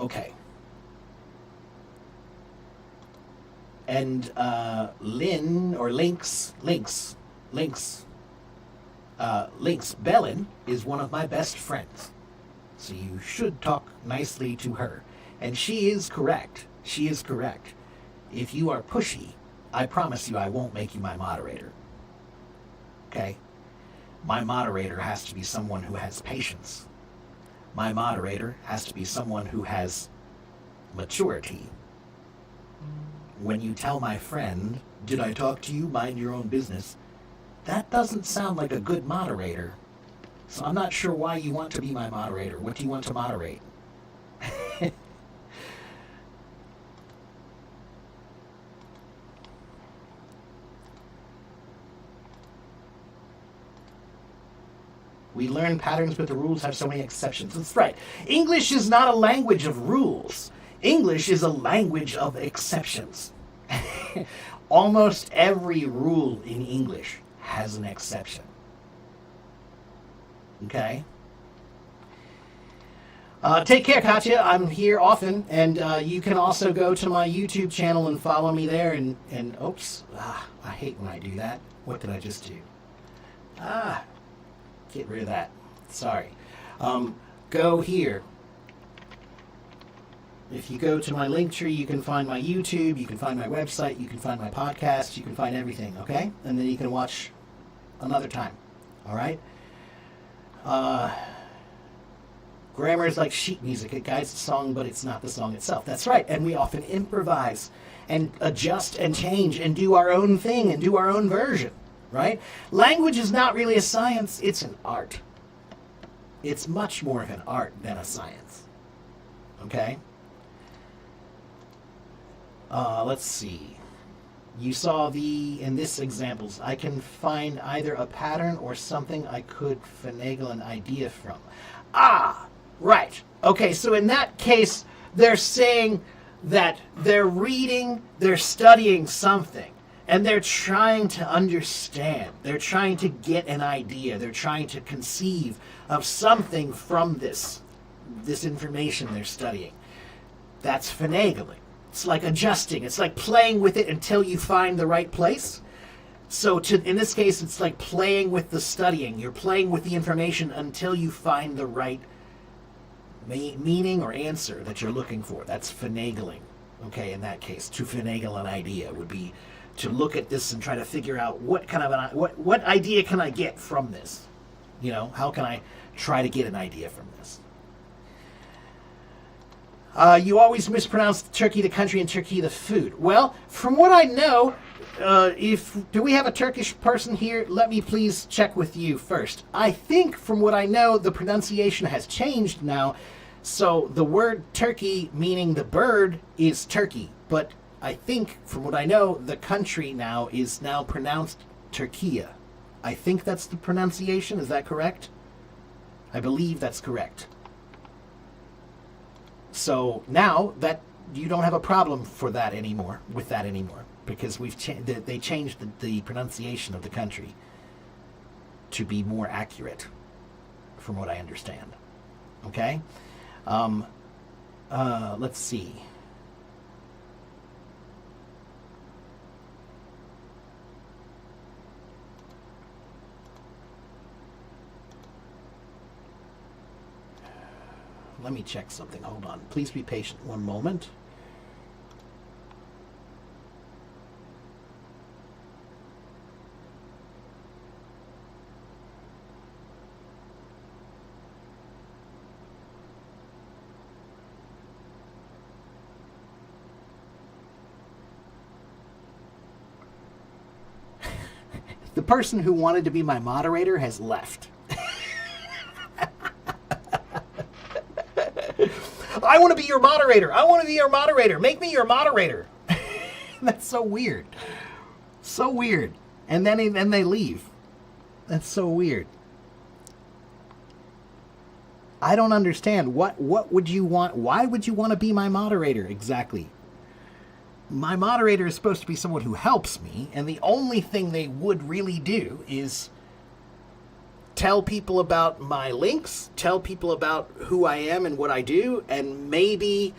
Okay. And Lynn, or Lynx Bellin is one of my best friends. So you should talk nicely to her. And she is correct. She is correct. If you are pushy, I promise you I won't make you my moderator. Okay? My moderator has to be someone who has patience. My moderator has to be someone who has maturity. When you tell my friend, "Did I talk to you? Mind your own business," that doesn't sound like a good moderator. So I'm not sure why you want to be my moderator. What do you want to moderate? We learn patterns, but the rules have so many exceptions. That's right. English is not a language of rules. English is a language of exceptions. Almost every rule in English has an exception. Okay? Take care, Katya. I'm here often, and you can also go to my YouTube channel and follow me there. And oops, I hate when I do that. What did I just do? Get rid of that. Sorry. Go here. If you go to my link tree, you can find my YouTube, you can find my website, you can find my podcast, you can find everything, okay? And then you can watch another time, all right? Grammar is like sheet music. It guides the song, but it's not the song itself. That's right. And we often improvise and adjust and change and do our own thing and do our own version, right? Language is not really a science. It's an art. It's much more of an art than a science, okay? Let's see. You saw in this examples, I can find either a pattern or something I could finagle an idea from. Right. Okay, so in that case, they're saying that they're reading, they're studying something, and they're trying to understand. They're trying to get an idea. They're trying to conceive of something from this information they're studying. That's finagling. It's like adjusting. It's like playing with it until you find the right place. So in this case, it's like playing with the studying. You're playing with the information until you find the right meaning or answer that you're looking for. That's finagling. Okay, in that case, to finagle an idea would be to look at this and try to figure out what idea can I get from this? You know, how can I try to get an idea from this? You always mispronounce Turkey the country and Turkey the food. Well, from what I know, do we have a Turkish person here? Let me please check with you first. I think from what I know, the pronunciation has changed now. So the word turkey, meaning the bird, is Turkey. But I think from what I know, the country now is now pronounced Turkiya. I think that's the pronunciation. Is that correct? I believe that's correct. So now that you don't have a problem with that anymore, because they changed the pronunciation of the country to be more accurate, from what I understand. Okay, let's see. let me check something. Hold on. Please be patient. One moment. The person who wanted to be my moderator has left. I want to be your moderator. I want to be your moderator. Make me your moderator. That's so weird. So weird. And then they leave. That's so weird. I don't understand. What would you want? Why would you want to be my moderator exactly? My moderator is supposed to be someone who helps me, and the only thing they would really do is tell people about my links, tell people about who I am and what I do, and maybe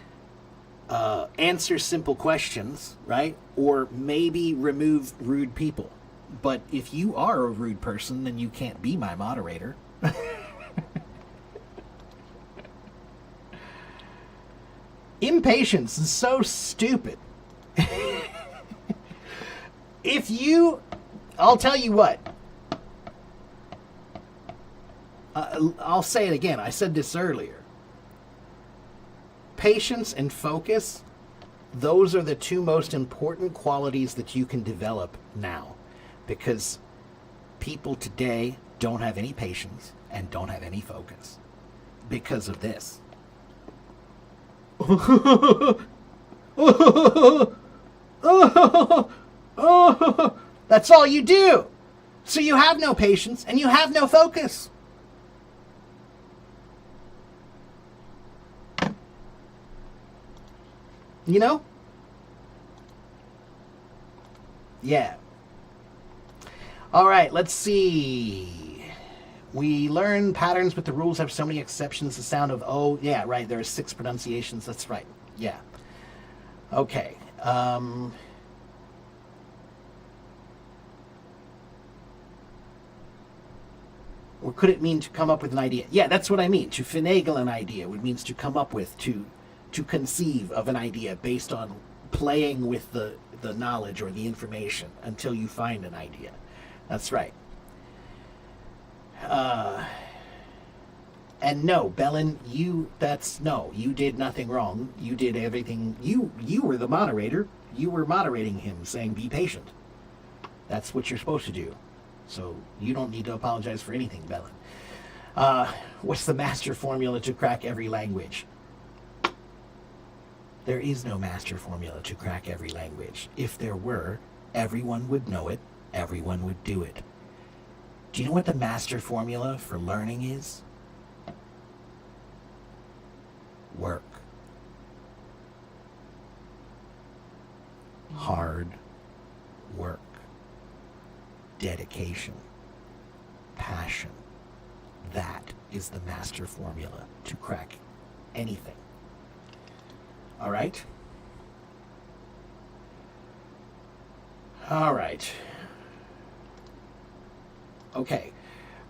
answer simple questions, right? Or maybe remove rude people. But if you are a rude person, then you can't be my moderator. Impatience is so stupid. I'll tell you what. I'll say it again. I said this earlier. Patience and focus, those are the two most important qualities that you can develop now. Because people today don't have any patience and don't have any focus. Because of this. That's all you do. So you have no patience and you have no focus. You know? Yeah. All right, let's see. We learn patterns, but the rules have so many exceptions. The sound of oh, yeah, right. There are 6 pronunciations. That's right. Yeah. Okay. Or could it mean to come up with an idea? Yeah, that's what I mean. To finagle an idea would means to come up with, to conceive of an idea based on playing with the knowledge or the information until you find an idea. That's right. And no, Bellin, you did nothing wrong. You did everything. You were the moderator. You were moderating him, saying be patient. That's what you're supposed to do. So you don't need to apologize for anything, Bellin. What's the master formula to crack every language? There is no master formula to crack every language. If there were, everyone would know it. Everyone would do it. Do you know what the master formula for learning is? Work. Hard work. Dedication. Passion. That is the master formula to crack anything. All right? All right. Okay.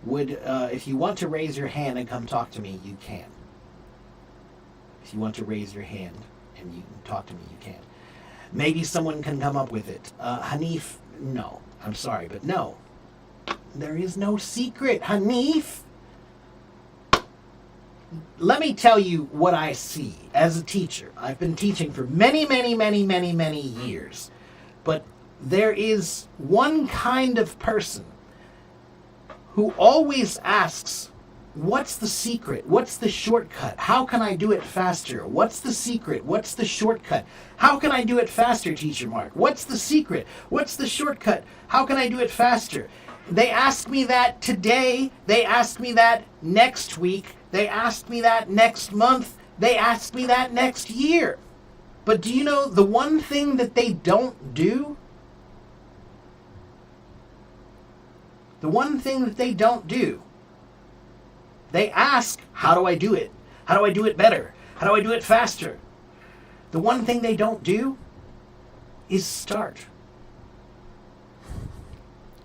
If you want to raise your hand and come talk to me, you can. If you want to raise your hand and you can talk to me, you can. Maybe someone can come up with it. Hanif, no. I'm sorry, but no. There is no secret, Hanif. Let me tell you what I see as a teacher. I've been teaching for many, many, many, many, many years. But there is one kind of person who always asks, what's the secret? What's the shortcut? How can I do it faster? What's the secret? What's the shortcut? How can I do it faster, Teacher Mark? What's the secret? What's the shortcut? How can I do it faster? They ask me that today. They ask me that next week. They ask me that next month. They ask me that next year. But do you know the one thing that they don't do? The one thing that they don't do. They ask, how do I do it? How do I do it better? How do I do it faster? The one thing they don't do is start.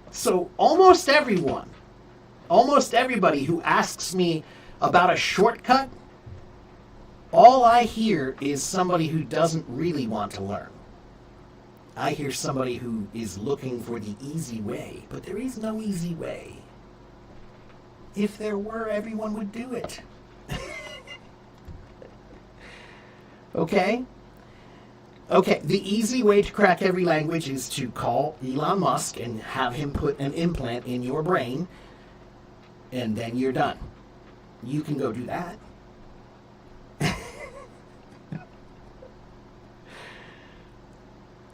So almost everybody who asks me about a shortcut, All I hear is somebody who doesn't really want to learn. I hear somebody who is looking for the easy way, but there is no easy way. If there were, everyone would do it. Okay? Okay, the easy way to crack every language is to call Elon Musk and have him put an implant in your brain, and then you're done. You can go do that.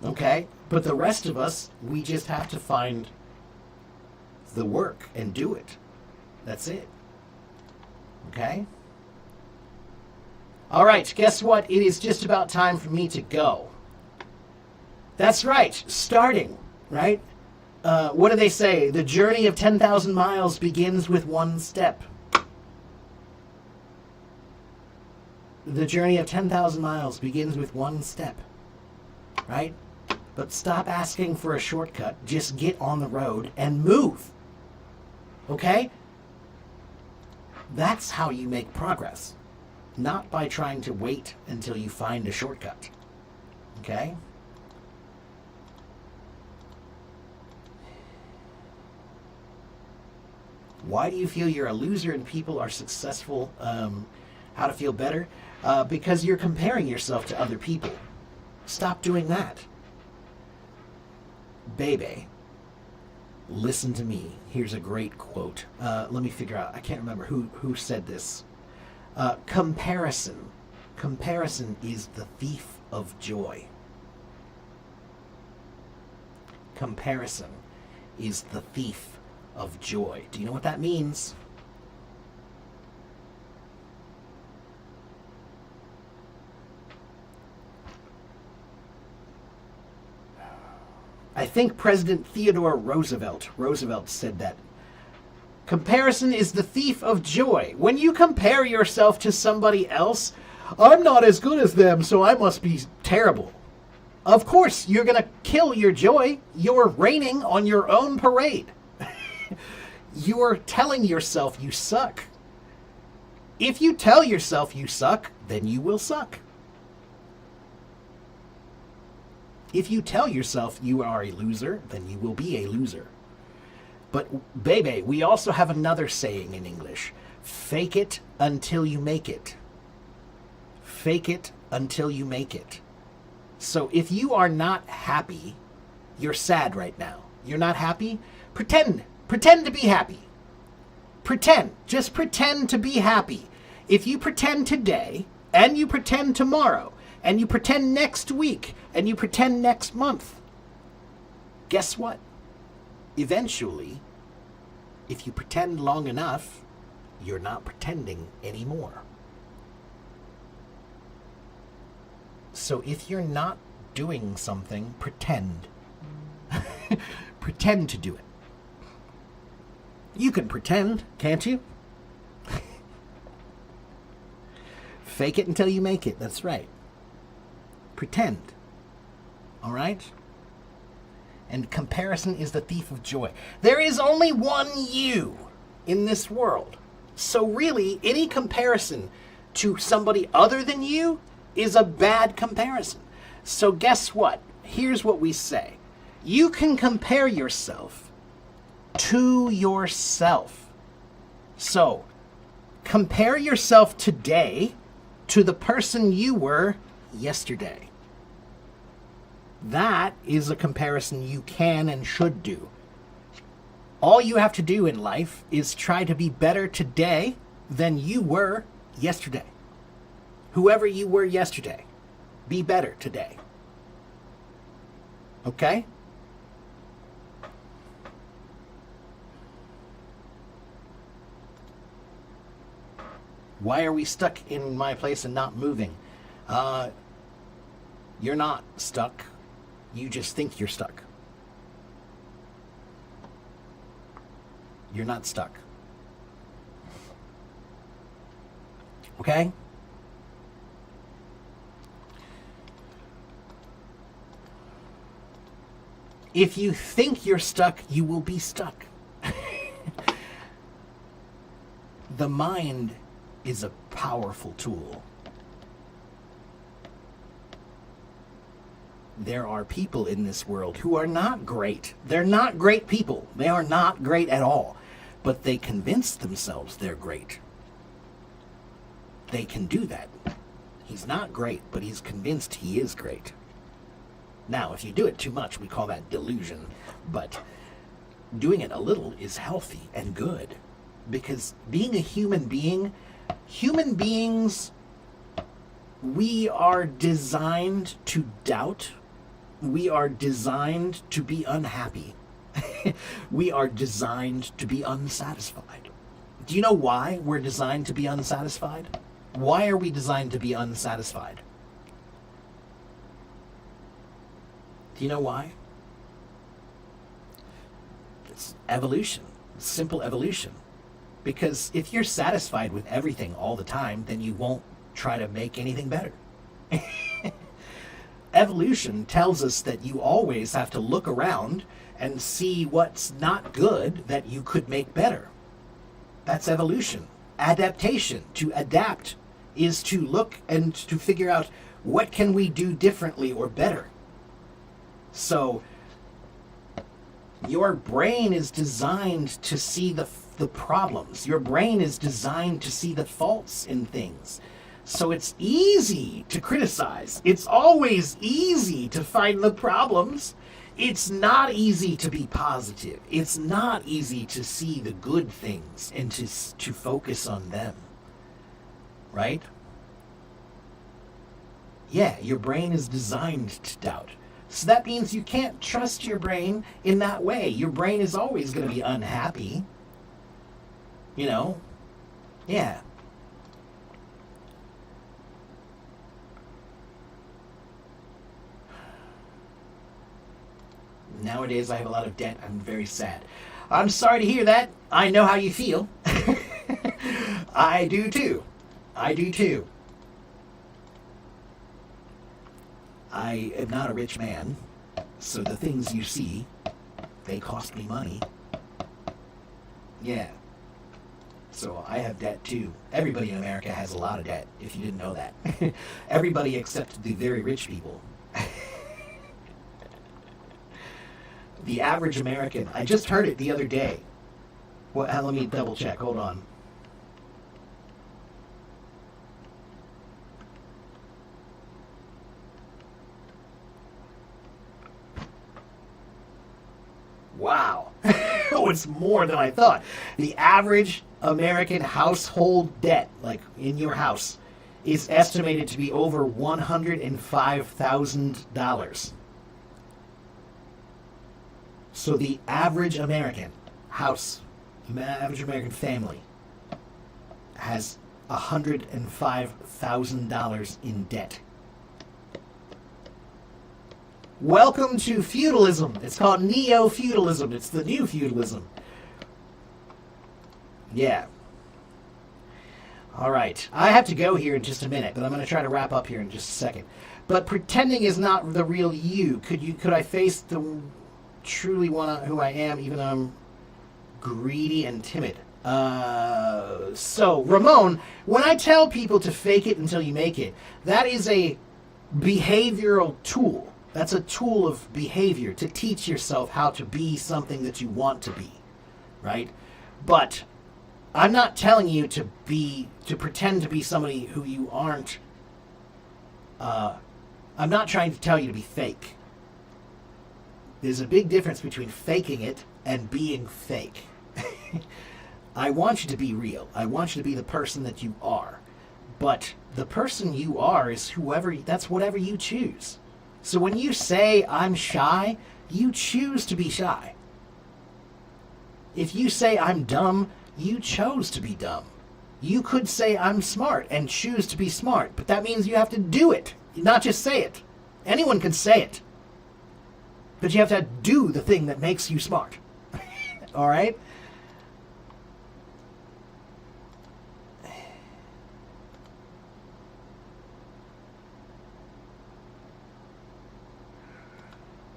Okay? But the rest of us, we just have to find the work and do it. That's it. Okay? All right, guess what? It is just about time for me to go. That's right, starting, right? What do they say? The journey of 10,000 miles begins with one step. The journey of 10,000 miles begins with one step, right? But stop asking for a shortcut. Just get on the road and move. Okay? That's how you make progress. Not by trying to wait until you find a shortcut. Okay? Why do you feel you're a loser and people are successful? How to feel better? Because you're comparing yourself to other people. Stop doing that. Baby, listen to me. Here's a great quote. Let me figure out. I can't remember who said this. Comparison. Comparison is the thief of joy. Comparison is the thief of joy. Do you know what that means? I think President Theodore Roosevelt said that. Comparison is the thief of joy. When you compare yourself to somebody else, I'm not as good as them, so I must be terrible. Of course, you're going to kill your joy. You're raining on your own parade. You're telling yourself you suck. If you tell yourself you suck, then you will suck. If you tell yourself you are a loser, then you will be a loser. But, baby, we also have another saying in English. Fake it until you make it. Fake it until you make it. So if you are not happy, you're sad right now. You're not happy? Pretend. Pretend to be happy. Pretend. Just pretend to be happy. If you pretend today, and you pretend tomorrow, and you pretend next week, and you pretend next month, guess what? Eventually, if you pretend long enough, you're not pretending anymore. So if you're not doing something, pretend. Pretend to do it. You can pretend, can't you? Fake it until you make it. That's right. Pretend. All right? And comparison is the thief of joy. There is only one you in this world. So really, any comparison to somebody other than you is a bad comparison. So guess what? Here's what we say. You can compare yourself to yourself. So, compare yourself today to the person you were yesterday. That is a comparison you can and should do. All you have to do in life is try to be better today than you were yesterday. Whoever you were yesterday, be better today. Okay? Why are we stuck in my place and not moving? You're not stuck. You just think you're stuck. You're not stuck. Okay? If you think you're stuck, you will be stuck. The mind is a powerful tool. there are people in this world who are not great. They're not great people. They are not great at all. But they convince themselves they're great. They can do that. He's not great, but he's convinced he is great. Now, if you do it too much, we call that delusion. But doing it a little is healthy and good. Because being a human being, human beings, we are designed to doubt. We are designed to be unhappy. We are designed to be unsatisfied. Do you know why we're designed to be unsatisfied? Why are we designed to be unsatisfied? Do you know why? It's evolution. Simple evolution. Because if you're satisfied with everything all the time, then you won't try to make anything better. Evolution tells us that you always have to look around and see what's not good that you could make better. That's evolution. Adaptation, to adapt, is to look and to figure out what can we do differently or better. So your brain is designed to see the problems. Your brain is designed to see the faults in things. So it's easy to criticize. It's always easy to find the problems. It's not easy to be positive. It's not easy to see the good things and to focus on them. Right? Yeah, your brain is designed to doubt. So that means you can't trust your brain in that way. Your brain is always going to be unhappy. You know? Yeah. Nowadays, I have a lot of debt. I'm very sad. I'm sorry to hear that. I know how you feel. I do too. I do too. I am not a rich man, so the things you see, they cost me money. Yeah. So I have debt too. Everybody in America has a lot of debt, if you didn't know that. Everybody except the very rich people. The average American, I just heard it the other day. Well, let me double check, hold on. Wow. Oh, it's more than I thought. The average American household debt, like in your house, is estimated to be over $105,000. So the average American house, average American family, has $105,000 in debt. Welcome to feudalism. It's called neo-feudalism. It's the new feudalism. Yeah. All right. I have to go here in just a minute, but I'm going to try to wrap up here in just a second. But pretending is not the real you. Could I face the truly who I am, even though I'm greedy and timid? So, Ramon, when I tell people to fake it until you make it, that is a behavioral tool. That's a tool of behavior to teach yourself how to be something that you want to be, right? But I'm not telling you to pretend to be somebody who you aren't. I'm not trying to tell you to be fake. There's a big difference between faking it and being fake. I want you to be real. I want you to be the person that you are. But the person you are is that's whatever you choose. So when you say, I'm shy, you choose to be shy. If you say, I'm dumb, you chose to be dumb. You could say, I'm smart, and choose to be smart, but that means you have to do it, not just say it. Anyone can say it, but you have to do the thing that makes you smart. All right?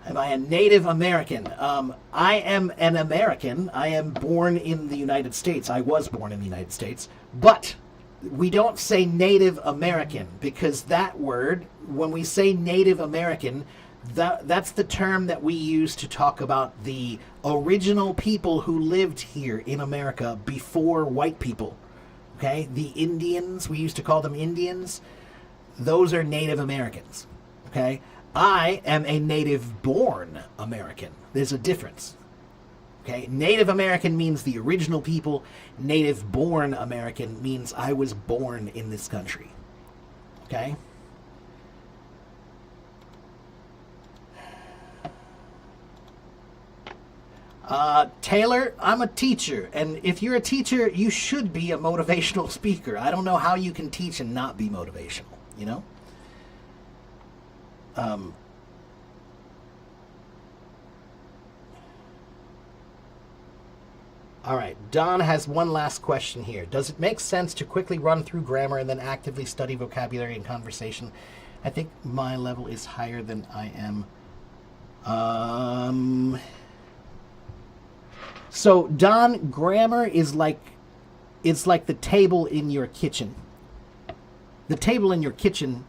Am I a Native American? I am an American. I am born in the United States. I was born in the United States. But we don't say Native American because that word, when we say Native American, That's the term that we use to talk about the original people who lived here in America before white people. Okay? The Indians, we used to call them Indians. Those are Native Americans. Okay? I am a native-born American. There's a difference. Okay? Native American means the original people. Native-born American means I was born in this country. Okay? Taylor, I'm a teacher, and if you're a teacher, you should be a motivational speaker. I don't know how you can teach and not be motivational, you know? All right, Don has one last question here. Does it make sense to quickly run through grammar and then actively study vocabulary and conversation? I think my level is higher than I am. So, Don, grammar is like the table in your kitchen. The table in your kitchen,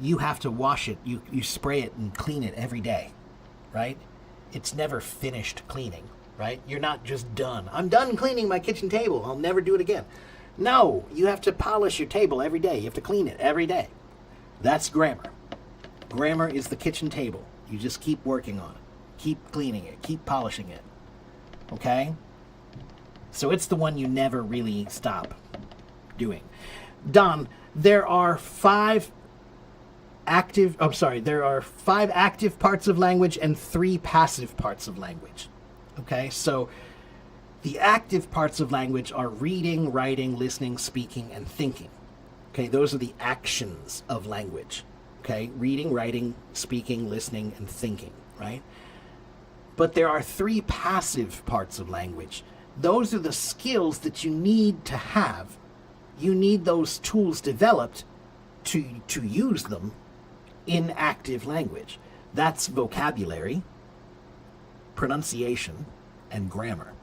you have to wash it. You spray it and clean it every day, right? It's never finished cleaning, right? You're not just done. I'm done cleaning my kitchen table. I'll never do it again. No, you have to polish your table every day. You have to clean it every day. That's grammar. Grammar is the kitchen table. You just keep working on it. Keep cleaning it. Keep polishing it. Okay? So it's the one you never really stop doing. Don, there are five active parts of language and 3 passive parts of language. Okay? So the active parts of language are reading, writing, listening, speaking, and thinking. Okay? Those are the actions of language. Okay? Reading, writing, speaking, listening, and thinking, right? But there are 3 passive parts of language. Those are the skills that you need to have. You need those tools developed to use them in active language. That's vocabulary, pronunciation, and grammar.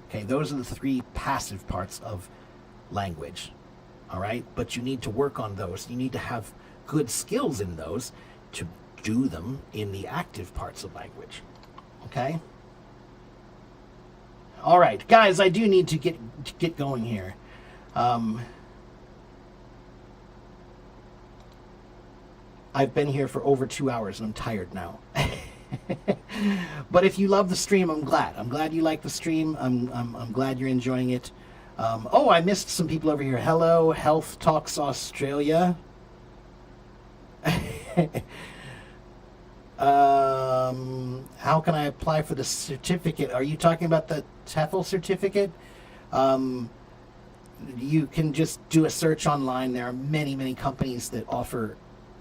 Okay, those are the 3 passive parts of language. All right? But you need to work on those. You need to have good skills in those to do them in the active parts of language. Okay? All right, guys, I do need to get going here. I've been here for over 2 hours and I'm tired now. But if you love the stream, I'm glad. I'm glad you like the stream. I'm glad you're enjoying it. Oh, I missed some people over here. Hello, Health Talks Australia. How can I apply for the certificate? Are you talking about the TEFL certificate? You can just do a search online. There are many, many companies that offer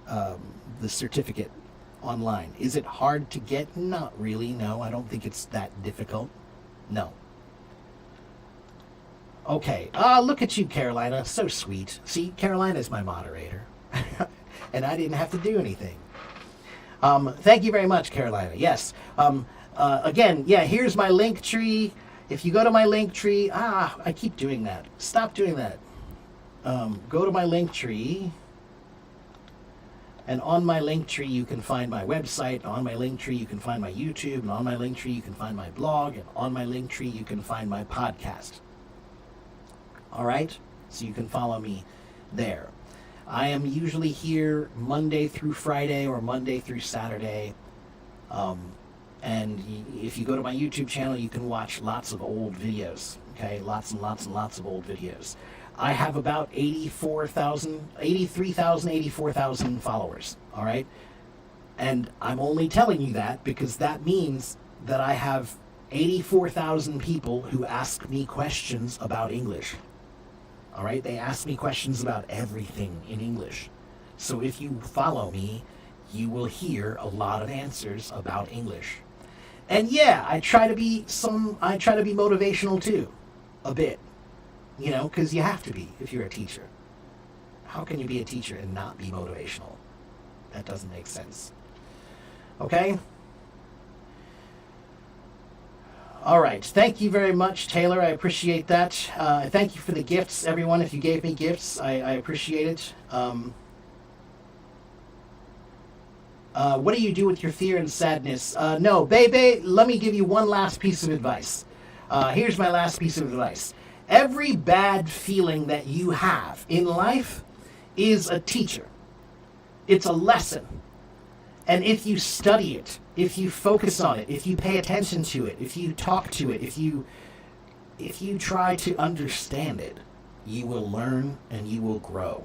the certificate online. Is it hard to get? Not really, no. I don't think it's that difficult. No. Okay. Look at you, Carolina. So sweet. See, Carolina's my moderator. And I didn't have to do anything. Thank you very much, Carolina. Yes. Again, yeah, here's my link tree. If you go to my link tree, I keep doing that. Stop doing that. Go to my link tree. And on my link tree, you can find my website. On my link tree, you can find my YouTube. And on my link tree, you can find my blog. And on my link tree, you can find my podcast. All right? So you can follow me there. I am usually here Monday through Friday or Monday through Saturday. And if you go to my YouTube channel, you can watch lots of old videos. Okay? Lots and lots and lots of old videos. I have about 84,000 followers. All right? And I'm only telling you that because that means that I have 84,000 people who ask me questions about English. All right? They ask me questions about everything in English. So if you follow me, you will hear a lot of answers about English. And yeah, I try to be motivational too, a bit. You know, because you have to be if you're a teacher. How can you be a teacher and not be motivational? That doesn't make sense. Okay? All right. Thank you very much, Taylor. I appreciate that. Thank you for the gifts, everyone. If you gave me gifts, I appreciate it. What do you do with your fear and sadness? No, baby, let me give you one last piece of advice. Here's my last piece of advice. Every bad feeling that you have in life is a teacher. It's a lesson. And if you study it, if you focus on it, if you pay attention to it, if you talk to it, if you try to understand it, you will learn and you will grow.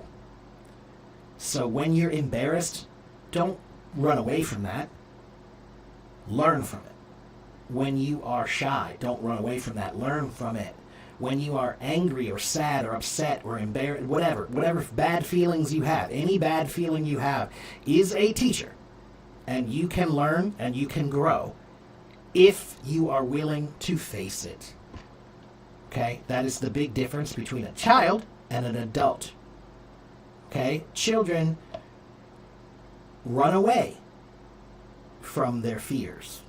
So when you're embarrassed, don't run away from that. Learn from it. When you are shy, don't run away from that. Learn from it. When you are angry or sad or upset or embarrassed, whatever bad feelings you have, any bad feeling you have is a teacher. And you can learn and you can grow if you are willing to face it. Okay? That is the big difference between a child and an adult. Okay? Children run away from their fears.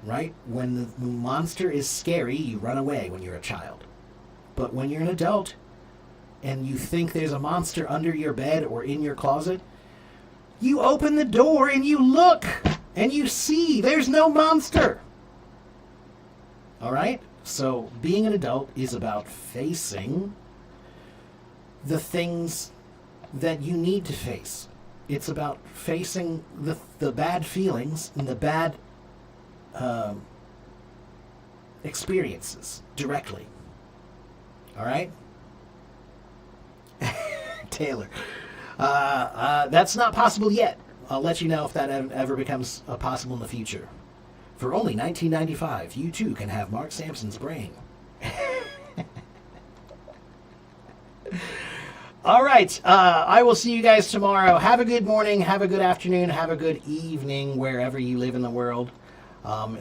Right? When the monster is scary, you run away when you're a child. But when you're an adult and you think there's a monster under your bed or in your closet, you open the door and you look and you see there's no monster. All right? So being an adult is about facing the things that you need to face. It's about facing the bad feelings and the bad experiences directly. All right? Taylor. That's not possible yet. I'll let you know if that ever becomes possible in the future. For only $19.95, you too can have Mark Sampson's brain. All right. I will see you guys tomorrow. Have a good morning. Have a good afternoon. Have a good evening wherever you live in the world.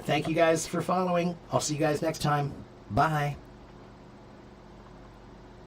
Thank you guys for following. I'll see you guys next time. Bye.